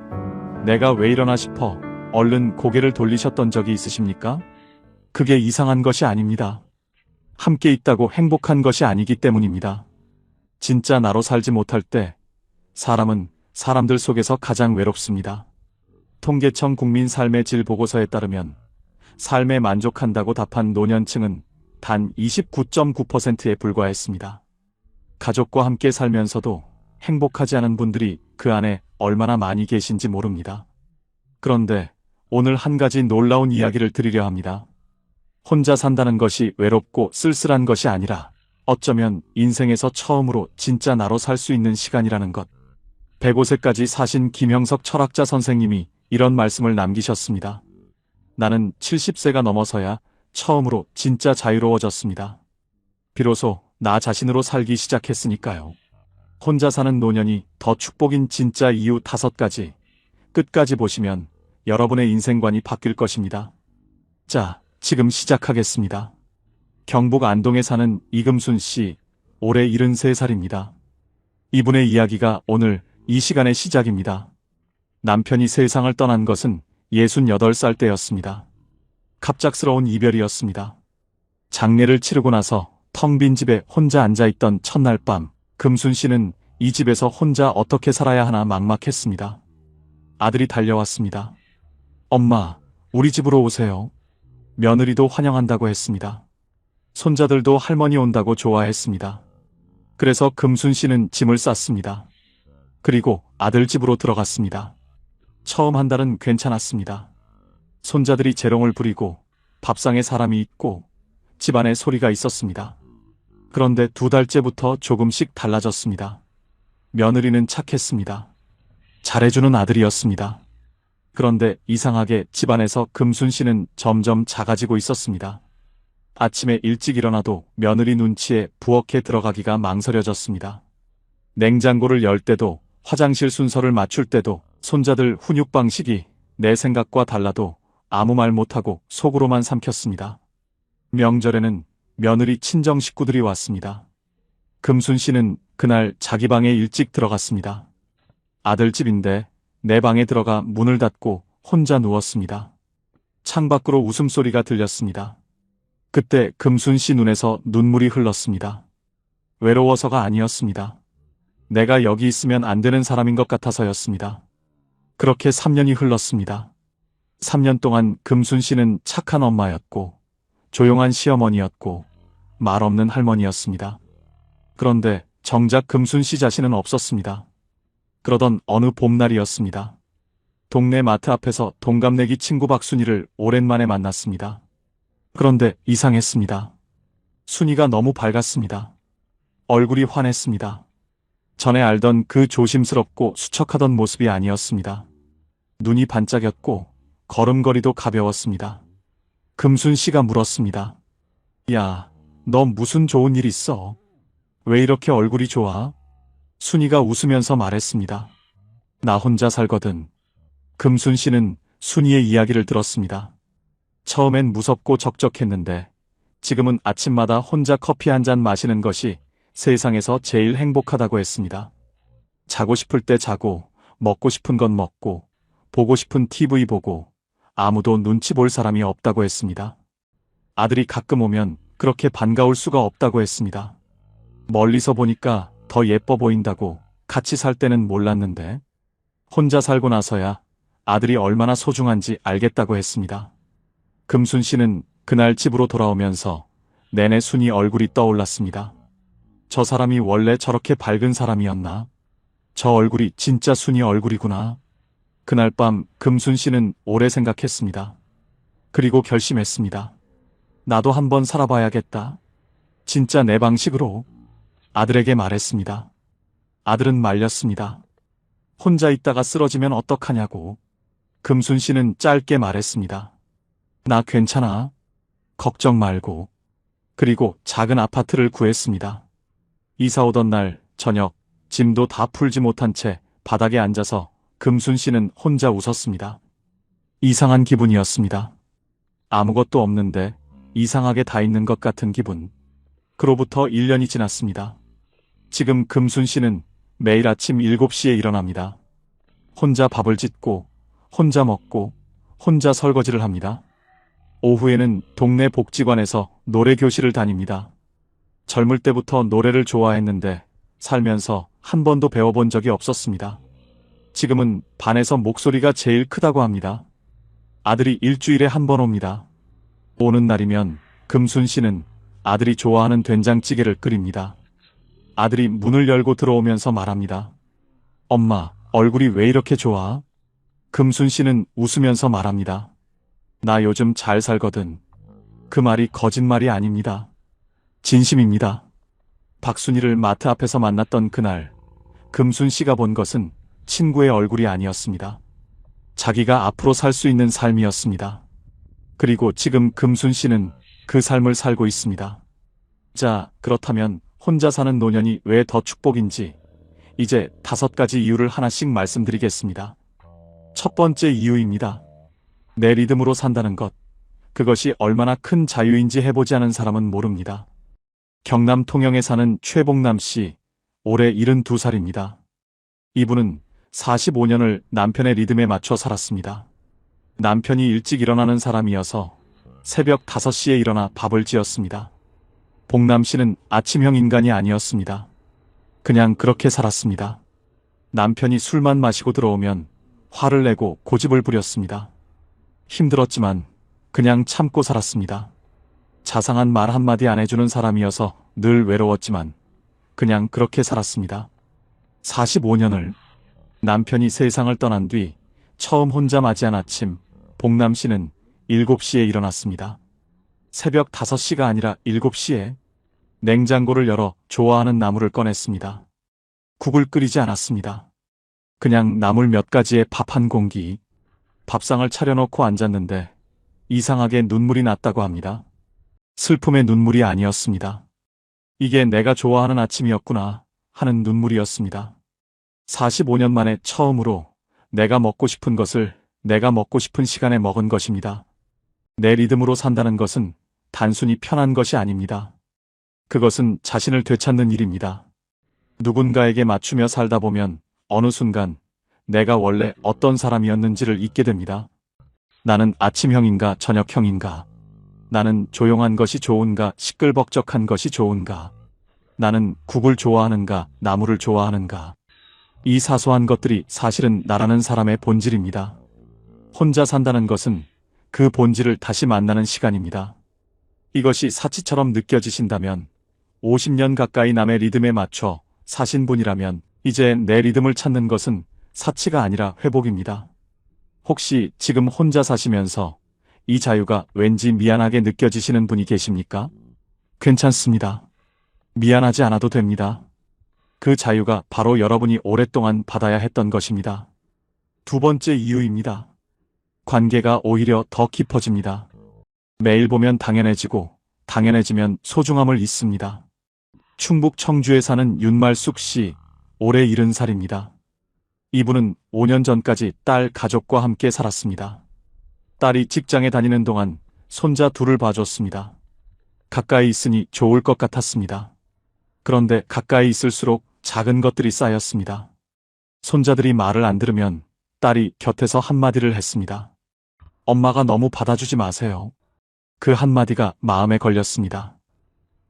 내가 왜 이러나 싶어 얼른 고개를 돌리셨던 적이 있으십니까? 그게 이상한 것이 아닙니다. 함께 있다고 행복한 것이 아니기 때문입니다. 진짜 나로 살지 못할 때 사람은 사람들 속에서 가장 외롭습니다. 통계청 국민 삶의 질 보고서에 따르면 삶에 만족한다고 답한 노년층은 단 29.9%에 불과했습니다. 가족과 함께 살면서도 행복하지 않은 분들이 그 안에 얼마나 많이 계신지 모릅니다. 그런데 오늘 한 가지 놀라운 이야기를 드리려 합니다. 혼자 산다는 것이 외롭고 쓸쓸한 것이 아니라 어쩌면 인생에서 처음으로 진짜 나로 살 수 있는 시간이라는 것. 105세까지 사신 김형석 철학자 선생님이 이런 말씀을 남기셨습니다. 나는 70세가 넘어서야 처음으로 진짜 자유로워졌습니다. 비로소 나 자신으로 살기 시작했으니까요. 혼자 사는 노년이 더 축복인 진짜 이유 5가지. 끝까지 보시면 여러분의 인생관이 바뀔 것입니다. 자, 지금 시작하겠습니다. 경북 안동에 사는 이금순 씨, 올해 73살입니다. 이분의 이야기가 오늘 이 시간의 시작입니다. 남편이 세상을 떠난 것은 68살 때였습니다. 갑작스러운 이별이었습니다. 장례를 치르고 나서 텅 빈 집에 혼자 앉아있던 첫날 밤, 금순 씨는 이 집에서 혼자 어떻게 살아야 하나 막막했습니다. 아들이 달려왔습니다. 엄마, 우리 집으로 오세요. 며느리도 환영한다고 했습니다. 손자들도 할머니 온다고 좋아했습니다. 그래서 금순 씨는 짐을 쌌습니다. 그리고 아들 집으로 들어갔습니다. 처음 한 달은 괜찮았습니다. 손자들이 재롱을 부리고 밥상에 사람이 있고 집안에 소리가 있었습니다. 그런데 2달째부터 조금씩 달라졌습니다. 며느리는 착했습니다. 잘해주는 아들이었습니다. 그런데 이상하게 집안에서 금순 씨는 점점 작아지고 있었습니다. 아침에 일찍 일어나도 며느리 눈치에 부엌에 들어가기가 망설여졌습니다. 냉장고를 열 때도 화장실 순서를 맞출 때도 손자들 훈육 방식이 내 생각과 달라도 아무 말 못하고 속으로만 삼켰습니다. 명절에는 며느리 친정 식구들이 왔습니다. 금순 씨는 그날 자기 방에 일찍 들어갔습니다. 아들 집인데 내 방에 들어가 문을 닫고 혼자 누웠습니다. 창밖으로 웃음소리가 들렸습니다. 그때 금순 씨 눈에서 눈물이 흘렀습니다. 외로워서가 아니었습니다. 내가 여기 있으면 안 되는 사람인 것 같아서였습니다. 그렇게 3년이 흘렀습니다. 3년 동안 금순 씨는 착한 엄마였고 조용한 시어머니였고 말 없는 할머니였습니다. 그런데 정작 금순 씨 자신은 없었습니다. 그러던 어느 봄날이었습니다. 동네 마트 앞에서 동갑내기 친구 박순이를 오랜만에 만났습니다. 그런데 이상했습니다. 순이가 너무 밝았습니다. 얼굴이 환했습니다. 전에 알던 그 조심스럽고 수척하던 모습이 아니었습니다. 눈이 반짝였고 걸음걸이도 가벼웠습니다. 금순 씨가 물었습니다. 야, 너 무슨 좋은 일 있어? 왜 이렇게 얼굴이 좋아? 순이가 웃으면서 말했습니다. 나 혼자 살거든. 금순 씨는 순이의 이야기를 들었습니다. 처음엔 무섭고 적적했는데 지금은 아침마다 혼자 커피 한 잔 마시는 것이 세상에서 제일 행복하다고 했습니다. 자고 싶을 때 자고, 먹고 싶은 건 먹고, 보고 싶은 TV 보고, 아무도 눈치 볼 사람이 없다고 했습니다. 아들이 가끔 오면 그렇게 반가울 수가 없다고 했습니다. 멀리서 보니까 더 예뻐 보인다고 같이 살 때는 몰랐는데 혼자 살고 나서야 아들이 얼마나 소중한지 알겠다고 했습니다. 금순 씨는 그날 집으로 돌아오면서 내내 순이 얼굴이 떠올랐습니다. 저 사람이 원래 저렇게 밝은 사람이었나? 저 얼굴이 진짜 순이 얼굴이구나. 그날 밤 금순 씨는 오래 생각했습니다. 그리고 결심했습니다. 나도 한번 살아봐야겠다. 진짜 내 방식으로. 아들에게 말했습니다. 아들은 말렸습니다. 혼자 있다가 쓰러지면 어떡하냐고. 금순 씨는 짧게 말했습니다. 나 괜찮아. 걱정 말고. 그리고 작은 아파트를 구했습니다. 이사 오던 날 저녁 짐도 다 풀지 못한 채 바닥에 앉아서 금순 씨는 혼자 웃었습니다. 이상한 기분이었습니다. 아무것도 없는데 이상하게 다 있는 것 같은 기분. 그로부터 1년이 지났습니다. 지금 금순 씨는 매일 아침 7시에 일어납니다. 혼자 밥을 짓고, 혼자 먹고, 혼자 설거지를 합니다. 오후에는 동네 복지관에서 노래교실을 다닙니다. 젊을 때부터 노래를 좋아했는데 살면서 한 번도 배워본 적이 없었습니다. 지금은 반에서 목소리가 제일 크다고 합니다. 아들이 일주일에 한 번 옵니다. 오는 날이면 금순 씨는 아들이 좋아하는 된장찌개를 끓입니다. 아들이 문을 열고 들어오면서 말합니다. 엄마, 얼굴이 왜 이렇게 좋아? 금순 씨는 웃으면서 말합니다. 나 요즘 잘 살거든. 그 말이 거짓말이 아닙니다. 진심입니다. 박순이를 마트 앞에서 만났던 그날, 금순 씨가 본 것은 친구의 얼굴이 아니었습니다. 자기가 앞으로 살 수 있는 삶이었습니다. 그리고 지금 금순 씨는 그 삶을 살고 있습니다. 자, 그렇다면 혼자 사는 노년이 왜 더 축복인지 이제 5가지 이유를 하나씩 말씀드리겠습니다. 첫 번째 이유입니다. 내 리듬으로 산다는 것. 그것이 얼마나 큰 자유인지 해보지 않은 사람은 모릅니다. 경남 통영에 사는 최봉남 씨, 올해 72살입니다. 이분은 45년을 남편의 리듬에 맞춰 살았습니다. 남편이 일찍 일어나는 사람이어서 새벽 5시에 일어나 밥을 지었습니다. 봉남 씨는 아침형 인간이 아니었습니다. 그냥 그렇게 살았습니다. 남편이 술만 마시고 들어오면 화를 내고 고집을 부렸습니다. 힘들었지만 그냥 참고 살았습니다. 자상한 말 한마디 안 해주는 사람이어서 늘 외로웠지만 그냥 그렇게 살았습니다. 45년을. 남편이 세상을 떠난 뒤 처음 혼자 맞이한 아침, 봉남 씨는 7시에 일어났습니다. 새벽 5시가 아니라 7시에 냉장고를 열어 좋아하는 나물을 꺼냈습니다. 국을 끓이지 않았습니다. 그냥 나물 몇 가지에 밥 한 공기. 밥상을 차려놓고 앉았는데 이상하게 눈물이 났다고 합니다. 슬픔의 눈물이 아니었습니다. 이게 내가 좋아하는 아침이었구나 하는 눈물이었습니다. 45년 만에 처음으로 내가 먹고 싶은 것을 내가 먹고 싶은 시간에 먹은 것입니다. 내 리듬으로 산다는 것은 단순히 편한 것이 아닙니다. 그것은 자신을 되찾는 일입니다. 누군가에게 맞추며 살다 보면 어느 순간 내가 원래 어떤 사람이었는지를 잊게 됩니다. 나는 아침형인가 저녁형인가? 나는 조용한 것이 좋은가 시끌벅적한 것이 좋은가? 나는 국을 좋아하는가 나물을 좋아하는가? 이 사소한 것들이 사실은 나라는 사람의 본질입니다. 혼자 산다는 것은 그 본질을 다시 만나는 시간입니다. 이것이 사치처럼 느껴지신다면 50년 가까이 남의 리듬에 맞춰 사신 분이라면 이제 내 리듬을 찾는 것은 사치가 아니라 회복입니다. 혹시 지금 혼자 사시면서 이 자유가 왠지 미안하게 느껴지시는 분이 계십니까? 괜찮습니다. 미안하지 않아도 됩니다. 그 자유가 바로 여러분이 오랫동안 받아야 했던 것입니다. 두 번째 이유입니다. 관계가 오히려 더 깊어집니다. 매일 보면 당연해지고 당연해지면 소중함을 잊습니다. 충북 청주에 사는 윤말숙 씨, 올해 70살입니다. 이분은 5년 전까지 딸 가족과 함께 살았습니다. 딸이 직장에 다니는 동안 손자 둘을 봐줬습니다. 가까이 있으니 좋을 것 같았습니다. 그런데 가까이 있을수록 작은 것들이 쌓였습니다. 손자들이 말을 안 들으면 딸이 곁에서 한마디를 했습니다. 엄마가 너무 받아주지 마세요. 그 한마디가 마음에 걸렸습니다.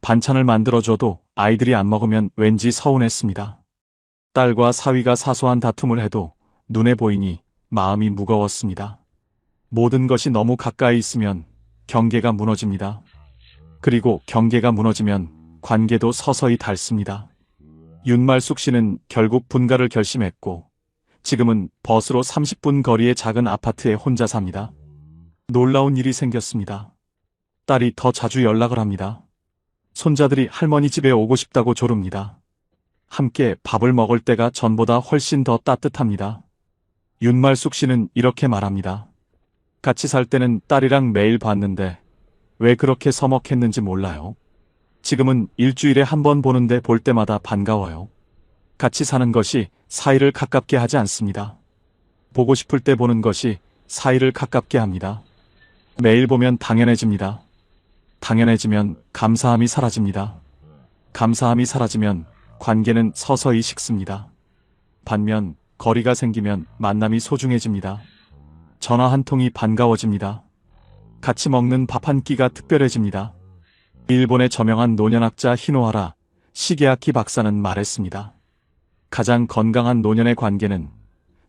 반찬을 만들어줘도 아이들이 안 먹으면 왠지 서운했습니다. 딸과 사위가 사소한 다툼을 해도 눈에 보이니 마음이 무거웠습니다. 모든 것이 너무 가까이 있으면 경계가 무너집니다. 그리고 경계가 무너지면 관계도 서서히 닳습니다. 윤말숙 씨는 결국 분가를 결심했고 지금은 버스로 30분 거리의 작은 아파트에 혼자 삽니다. 놀라운 일이 생겼습니다. 딸이 더 자주 연락을 합니다. 손자들이 할머니 집에 오고 싶다고 조릅니다. 함께 밥을 먹을 때가 전보다 훨씬 더 따뜻합니다. 윤말숙 씨는 이렇게 말합니다. 같이 살 때는 딸이랑 매일 봤는데 왜 그렇게 서먹했는지 몰라요. 지금은 일주일에 한 번 보는데 볼 때마다 반가워요. 같이 사는 것이 사이를 가깝게 하지 않습니다. 보고 싶을 때 보는 것이 사이를 가깝게 합니다. 매일 보면 당연해집니다. 당연해지면 감사함이 사라집니다. 감사함이 사라지면 관계는 서서히 식습니다. 반면 거리가 생기면 만남이 소중해집니다. 전화 한 통이 반가워집니다. 같이 먹는 밥 한 끼가 특별해집니다. 일본의 저명한 노년학자 히노하라 시게아키 박사는 말했습니다. 가장 건강한 노년의 관계는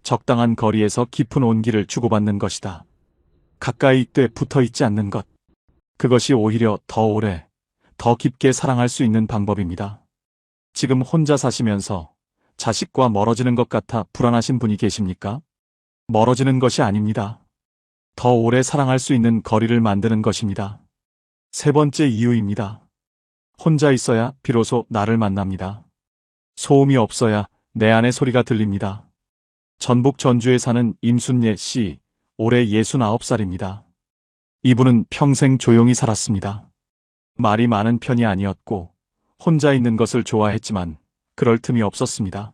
적당한 거리에서 깊은 온기를 주고받는 것이다. 가까이 있되 붙어 있지 않는 것. 그것이 오히려 더 오래, 더 깊게 사랑할 수 있는 방법입니다. 지금 혼자 사시면서 자식과 멀어지는 것 같아 불안하신 분이 계십니까? 멀어지는 것이 아닙니다. 더 오래 사랑할 수 있는 거리를 만드는 것입니다. 세 번째 이유입니다. 혼자 있어야 비로소 나를 만납니다. 소음이 없어야 내 안의 소리가 들립니다. 전북 전주에 사는 임순예 씨, 올해 69살입니다. 이분은 평생 조용히 살았습니다. 말이 많은 편이 아니었고 혼자 있는 것을 좋아했지만 그럴 틈이 없었습니다.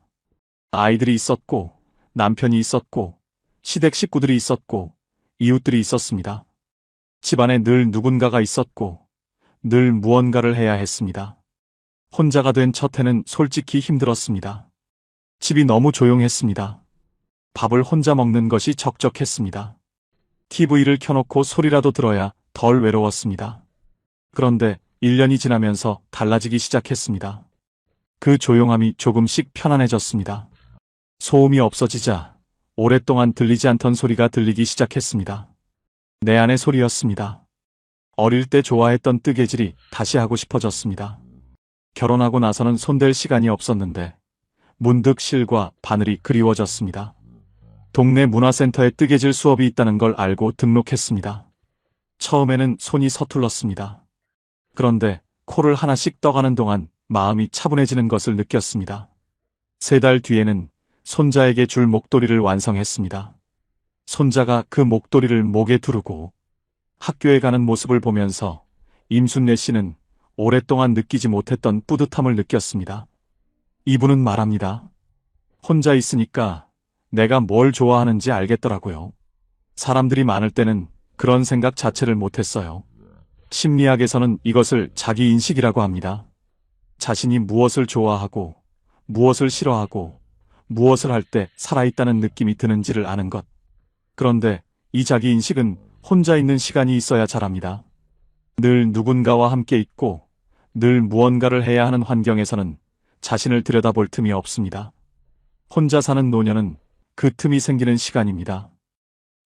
아이들이 있었고 남편이 있었고 시댁 식구들이 있었고 이웃들이 있었습니다. 집안에 늘 누군가가 있었고 늘 무언가를 해야 했습니다. 혼자가 된 첫 해는 솔직히 힘들었습니다. 집이 너무 조용했습니다. 밥을 혼자 먹는 것이 적적했습니다. TV를 켜놓고 소리라도 들어야 덜 외로웠습니다. 그런데 1년이 지나면서 달라지기 시작했습니다. 그 조용함이 조금씩 편안해졌습니다. 소음이 없어지자 오랫동안 들리지 않던 소리가 들리기 시작했습니다. 내 안의 소리였습니다. 어릴 때 좋아했던 뜨개질이 다시 하고 싶어졌습니다. 결혼하고 나서는 손댈 시간이 없었는데 문득 실과 바늘이 그리워졌습니다. 동네 문화센터에 뜨개질 수업이 있다는 걸 알고 등록했습니다. 처음에는 손이 서툴렀습니다. 그런데 코를 하나씩 떠가는 동안 마음이 차분해지는 것을 느꼈습니다. 3달 뒤에는 손자에게 줄 목도리를 완성했습니다. 손자가 그 목도리를 목에 두르고 학교에 가는 모습을 보면서 임순례 씨는 오랫동안 느끼지 못했던 뿌듯함을 느꼈습니다. 이분은 말합니다. 혼자 있으니까 내가 뭘 좋아하는지 알겠더라고요. 사람들이 많을 때는 그런 생각 자체를 못했어요. 심리학에서는 이것을 자기인식이라고 합니다. 자신이 무엇을 좋아하고 무엇을 싫어하고 무엇을 할 때 살아있다는 느낌이 드는지를 아는 것. 그런데 이 자기인식은 혼자 있는 시간이 있어야 자랍니다. 늘 누군가와 함께 있고 늘 무언가를 해야 하는 환경에서는 자신을 들여다볼 틈이 없습니다. 혼자 사는 노년은 그 틈이 생기는 시간입니다.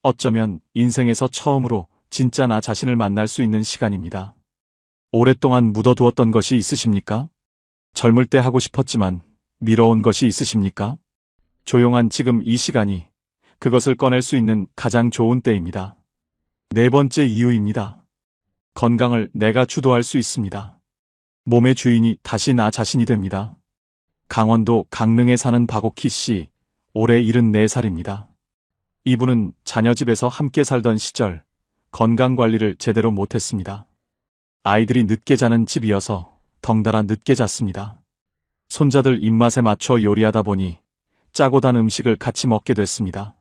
어쩌면 인생에서 처음으로 진짜 나 자신을 만날 수 있는 시간입니다. 오랫동안 묻어두었던 것이 있으십니까? 젊을 때 하고 싶었지만 미뤄온 것이 있으십니까? 조용한 지금 이 시간이 그것을 꺼낼 수 있는 가장 좋은 때입니다. 네 번째 이유입니다. 건강을 내가 주도할 수 있습니다. 몸의 주인이 다시 나 자신이 됩니다. 강원도 강릉에 사는 박옥희 씨, 올해 74살입니다. 이분은 자녀 집에서 함께 살던 시절 건강관리를 제대로 못했습니다. 아이들이 늦게 자는 집이어서 덩달아 늦게 잤습니다. 손자들 입맛에 맞춰 요리하다 보니 짜고 단 음식을 같이 먹게 됐습니다.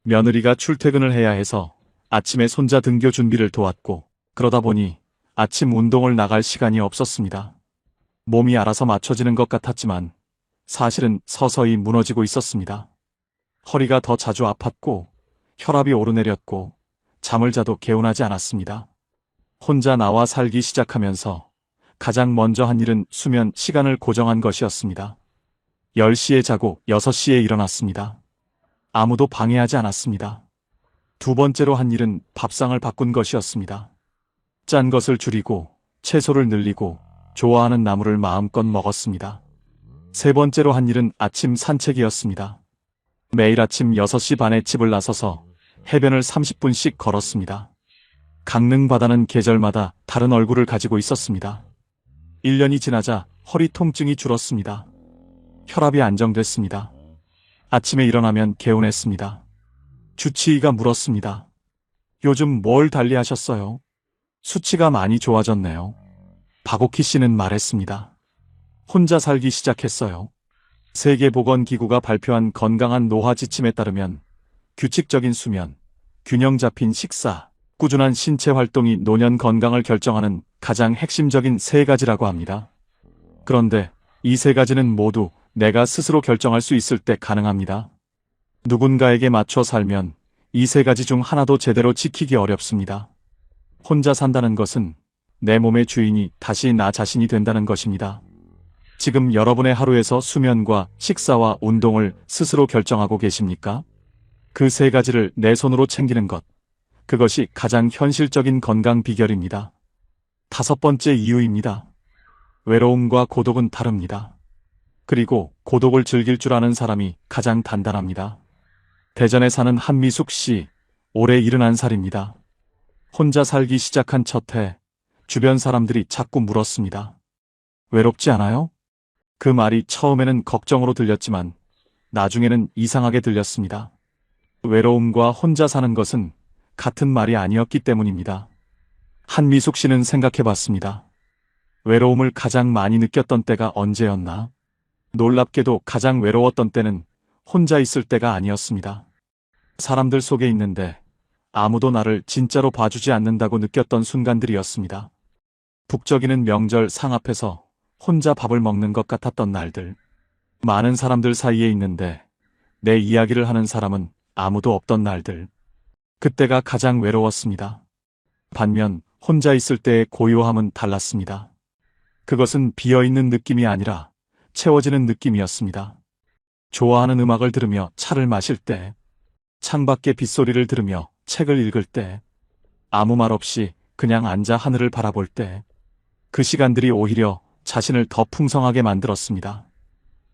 며느리가 출퇴근을 해야 해서 아침에 손자 등교 준비를 도왔고, 그러다 보니 아침 운동을 나갈 시간이 없었습니다. 몸이 알아서 맞춰지는 것 같았지만 사실은 서서히 무너지고 있었습니다. 허리가 더 자주 아팠고 혈압이 오르내렸고 잠을 자도 개운하지 않았습니다. 혼자 나와 살기 시작하면서 가장 먼저 한 일은 수면 시간을 고정한 것이었습니다. 10시에 자고 6시에 일어났습니다. 아무도 방해하지 않았습니다. 두 번째로 한 일은 밥상을 바꾼 것이었습니다. 짠 것을 줄이고 채소를 늘리고 좋아하는 나물을 마음껏 먹었습니다. 세 번째로 한 일은 아침 산책이었습니다. 매일 아침 6시 반에 집을 나서서 해변을 30분씩 걸었습니다. 강릉 바다는 계절마다 다른 얼굴을 가지고 있었습니다. 1년이 지나자 허리 통증이 줄었습니다. 혈압이 안정됐습니다. 아침에 일어나면 개운했습니다. 주치의가 물었습니다. 요즘 뭘 달리 하셨어요? 수치가 많이 좋아졌네요. 박옥희 씨는 말했습니다. 혼자 살기 시작했어요. 세계보건기구가 발표한 건강한 노화 지침에 따르면 규칙적인 수면, 균형 잡힌 식사, 꾸준한 신체 활동이 노년 건강을 결정하는 가장 핵심적인 세 가지라고 합니다. 그런데 이 세 가지는 모두 내가 스스로 결정할 수 있을 때 가능합니다. 누군가에게 맞춰 살면 이 세 가지 중 하나도 제대로 지키기 어렵습니다. 혼자 산다는 것은 내 몸의 주인이 다시 나 자신이 된다는 것입니다. 지금 여러분의 하루에서 수면과 식사와 운동을 스스로 결정하고 계십니까? 그 세 가지를 내 손으로 챙기는 것, 그것이 가장 현실적인 건강 비결입니다. 다섯 번째 이유입니다. 외로움과 고독은 다릅니다. 그리고 고독을 즐길 줄 아는 사람이 가장 단단합니다. 대전에 사는 한미숙 씨, 올해 71살입니다. 혼자 살기 시작한 첫 해, 주변 사람들이 자꾸 물었습니다. 외롭지 않아요? 그 말이 처음에는 걱정으로 들렸지만 나중에는 이상하게 들렸습니다. 외로움과 혼자 사는 것은 같은 말이 아니었기 때문입니다. 한미숙 씨는 생각해봤습니다. 외로움을 가장 많이 느꼈던 때가 언제였나? 놀랍게도 가장 외로웠던 때는 혼자 있을 때가 아니었습니다. 사람들 속에 있는데 아무도 나를 진짜로 봐주지 않는다고 느꼈던 순간들이었습니다. 북적이는 명절 상 앞에서 혼자 밥을 먹는 것 같았던 날들. 많은 사람들 사이에 있는데 내 이야기를 하는 사람은 아무도 없던 날들. 그때가 가장 외로웠습니다. 반면 혼자 있을 때의 고요함은 달랐습니다. 그것은 비어있는 느낌이 아니라 채워지는 느낌이었습니다. 좋아하는 음악을 들으며 차를 마실 때, 창밖의 빗소리를 들으며 책을 읽을 때, 아무 말 없이 그냥 앉아 하늘을 바라볼 때, 그 시간들이 오히려 자신을 더 풍성하게 만들었습니다.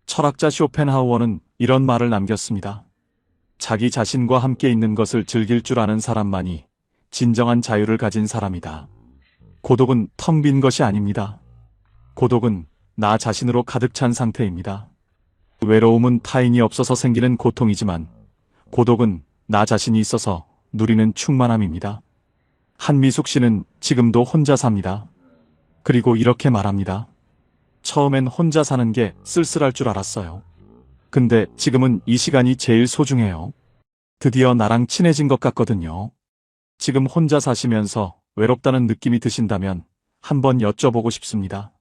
철학자 쇼펜하우어는 이런 말을 남겼습니다. 자기 자신과 함께 있는 것을 즐길 줄 아는 사람만이 진정한 자유를 가진 사람이다. 고독은 텅 빈 것이 아닙니다. 고독은 나 자신으로 가득 찬 상태입니다. 외로움은 타인이 없어서 생기는 고통이지만 고독은 나 자신이 있어서 누리는 충만함입니다. 한미숙 씨는 지금도 혼자 삽니다. 그리고 이렇게 말합니다. 처음엔 혼자 사는 게 쓸쓸할 줄 알았어요. 근데 지금은 이 시간이 제일 소중해요. 드디어 나랑 친해진 것 같거든요. 지금 혼자 사시면서 외롭다는 느낌이 드신다면 한번 여쭤보고 싶습니다.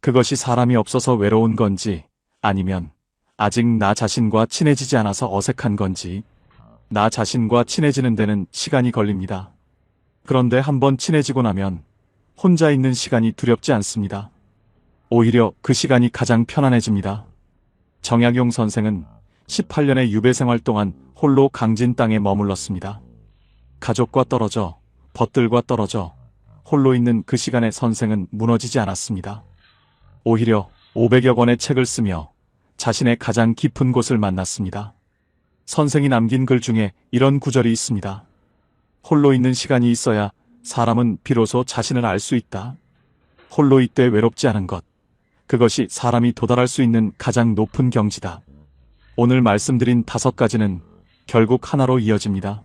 그것이 사람이 없어서 외로운 건지 아니면 아직 나 자신과 친해지지 않아서 어색한 건지. 나 자신과 친해지는 데는 시간이 걸립니다. 그런데 한번 친해지고 나면 혼자 있는 시간이 두렵지 않습니다. 오히려 그 시간이 가장 편안해집니다. 정약용 선생은 18년의 유배 생활 동안 홀로 강진 땅에 머물렀습니다. 가족과 떨어져, 벗들과 떨어져 홀로 있는 그 시간에 선생은 무너지지 않았습니다. 오히려 500여 권의 책을 쓰며 자신의 가장 깊은 곳을 만났습니다. 선생이 남긴 글 중에 이런 구절이 있습니다. 홀로 있는 시간이 있어야 사람은 비로소 자신을 알 수 있다. 홀로 있되 외롭지 않은 것. 그것이 사람이 도달할 수 있는 가장 높은 경지다. 오늘 말씀드린 5가지는 결국 하나로 이어집니다.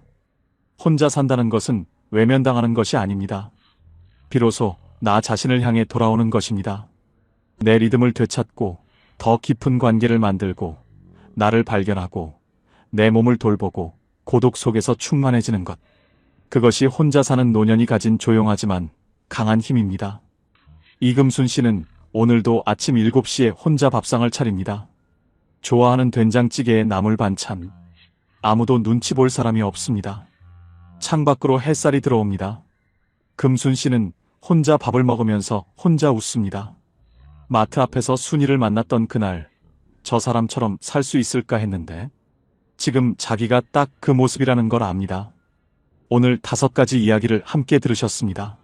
혼자 산다는 것은 외면당하는 것이 아닙니다. 비로소 나 자신을 향해 돌아오는 것입니다. 내 리듬을 되찾고 더 깊은 관계를 만들고 나를 발견하고 내 몸을 돌보고 고독 속에서 충만해지는 것. 그것이 혼자 사는 노년이 가진 조용하지만 강한 힘입니다. 이금순 씨는 오늘도 아침 7시에 혼자 밥상을 차립니다. 좋아하는 된장찌개에 나물 반찬. 아무도 눈치 볼 사람이 없습니다. 창밖으로 햇살이 들어옵니다. 금순 씨는 혼자 밥을 먹으면서 혼자 웃습니다. 마트 앞에서 순이를 만났던 그날, 저 사람처럼 살 수 있을까 했는데 지금 자기가 딱 그 모습이라는 걸 압니다. 오늘 5가지 이야기를 함께 들으셨습니다.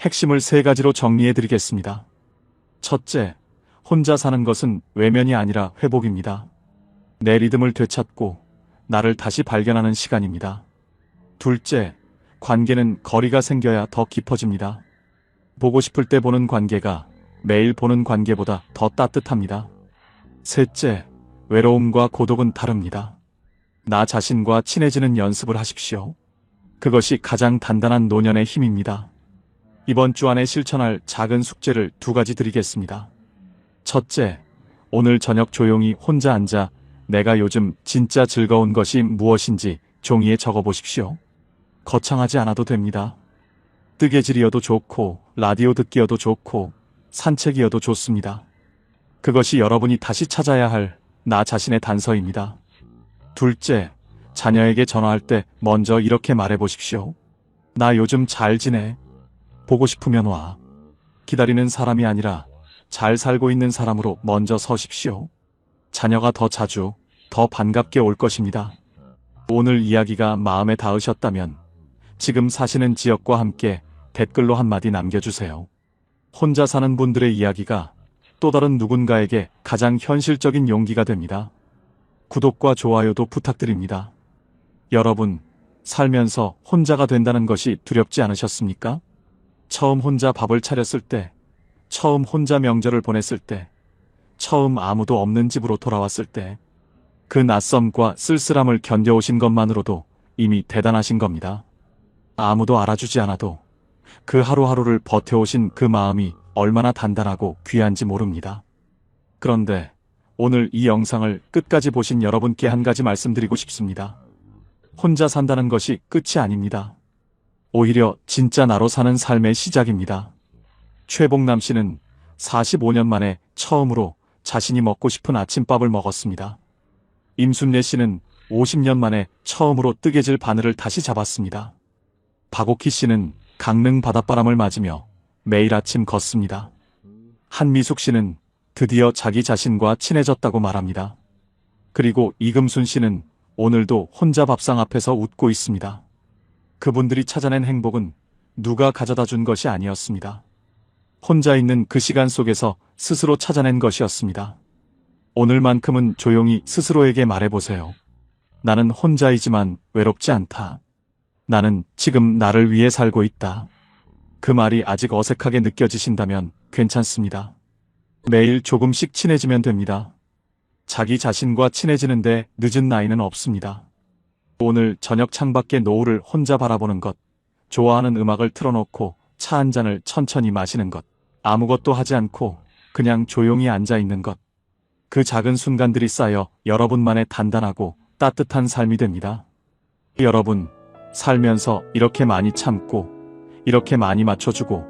핵심을 3가지로 정리해드리겠습니다. 첫째, 혼자 사는 것은 외면이 아니라 회복입니다. 내 리듬을 되찾고 나를 다시 발견하는 시간입니다. 둘째, 관계는 거리가 생겨야 더 깊어집니다. 보고 싶을 때 보는 관계가 매일 보는 관계보다 더 따뜻합니다. 셋째, 외로움과 고독은 다릅니다. 나 자신과 친해지는 연습을 하십시오. 그것이 가장 단단한 노년의 힘입니다. 이번 주 안에 실천할 작은 숙제를 2가지 드리겠습니다. 첫째, 오늘 저녁 조용히 혼자 앉아 내가 요즘 진짜 즐거운 것이 무엇인지 종이에 적어보십시오. 거창하지 않아도 됩니다. 뜨개질이어도 좋고 라디오 듣기여도 좋고 산책이어도 좋습니다. 그것이 여러분이 다시 찾아야 할 나 자신의 단서입니다. 둘째, 자녀에게 전화할 때 먼저 이렇게 말해보십시오. 나 요즘 잘 지내. 보고 싶으면 와. 기다리는 사람이 아니라 잘 살고 있는 사람으로 먼저 서십시오. 자녀가 더 자주, 더 반갑게 올 것입니다. 오늘 이야기가 마음에 닿으셨다면 지금 사시는 지역과 함께 댓글로 한마디 남겨주세요. 혼자 사는 분들의 이야기가 또 다른 누군가에게 가장 현실적인 용기가 됩니다. 구독과 좋아요도 부탁드립니다. 여러분, 살면서 혼자가 된다는 것이 두렵지 않으셨습니까? 처음 혼자 밥을 차렸을 때, 처음 혼자 명절을 보냈을 때, 처음 아무도 없는 집으로 돌아왔을 때, 그 낯섦과 쓸쓸함을 견뎌오신 것만으로도 이미 대단하신 겁니다. 아무도 알아주지 않아도 그 하루하루를 버텨오신 그 마음이 얼마나 단단하고 귀한지 모릅니다. 그런데 오늘 이 영상을 끝까지 보신 여러분께 한 가지 말씀드리고 싶습니다. 혼자 산다는 것이 끝이 아닙니다. 오히려 진짜 나로 사는 삶의 시작입니다. 최복남 씨는 45년 만에 처음으로 자신이 먹고 싶은 아침밥을 먹었습니다. 임순례 씨는 50년 만에 처음으로 뜨개질 바늘을 다시 잡았습니다. 박옥희 씨는 강릉 바닷바람을 맞으며 매일 아침 걷습니다. 한미숙 씨는 드디어 자기 자신과 친해졌다고 말합니다. 그리고 이금순 씨는 오늘도 혼자 밥상 앞에서 웃고 있습니다. 그분들이 찾아낸 행복은 누가 가져다 준 것이 아니었습니다. 혼자 있는 그 시간 속에서 스스로 찾아낸 것이었습니다. 오늘만큼은 조용히 스스로에게 말해보세요. 나는 혼자이지만 외롭지 않다. 나는 지금 나를 위해 살고 있다. 그 말이 아직 어색하게 느껴지신다면 괜찮습니다. 매일 조금씩 친해지면 됩니다. 자기 자신과 친해지는데 늦은 나이는 없습니다. 오늘 저녁 창밖의 노을을 혼자 바라보는 것, 좋아하는 음악을 틀어놓고 차 한 잔을 천천히 마시는 것, 아무것도 하지 않고 그냥 조용히 앉아 있는 것. 그 작은 순간들이 쌓여 여러분만의 단단하고 따뜻한 삶이 됩니다. 여러분, 살면서 이렇게 많이 참고 이렇게 많이 맞춰주고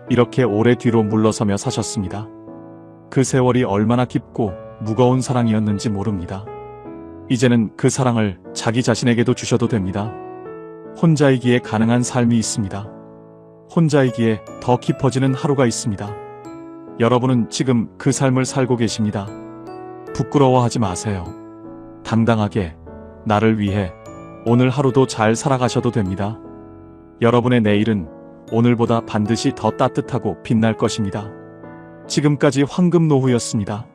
이렇게 오래 뒤로 물러서며 사셨습니다. 그 세월이 얼마나 깊고 무거운 사랑이었는지 모릅니다. 이제는 그 사랑을 자기 자신에게도 주셔도 됩니다. 혼자이기에 가능한 삶이 있습니다. 혼자이기에 더 깊어지는 하루가 있습니다. 여러분은 지금 그 삶을 살고 계십니다. 부끄러워하지 마세요. 당당하게 나를 위해 오늘 하루도 잘 살아가셔도 됩니다. 여러분의 내일은 오늘보다 반드시 더 따뜻하고 빛날 것입니다. 지금까지 황금노후였습니다.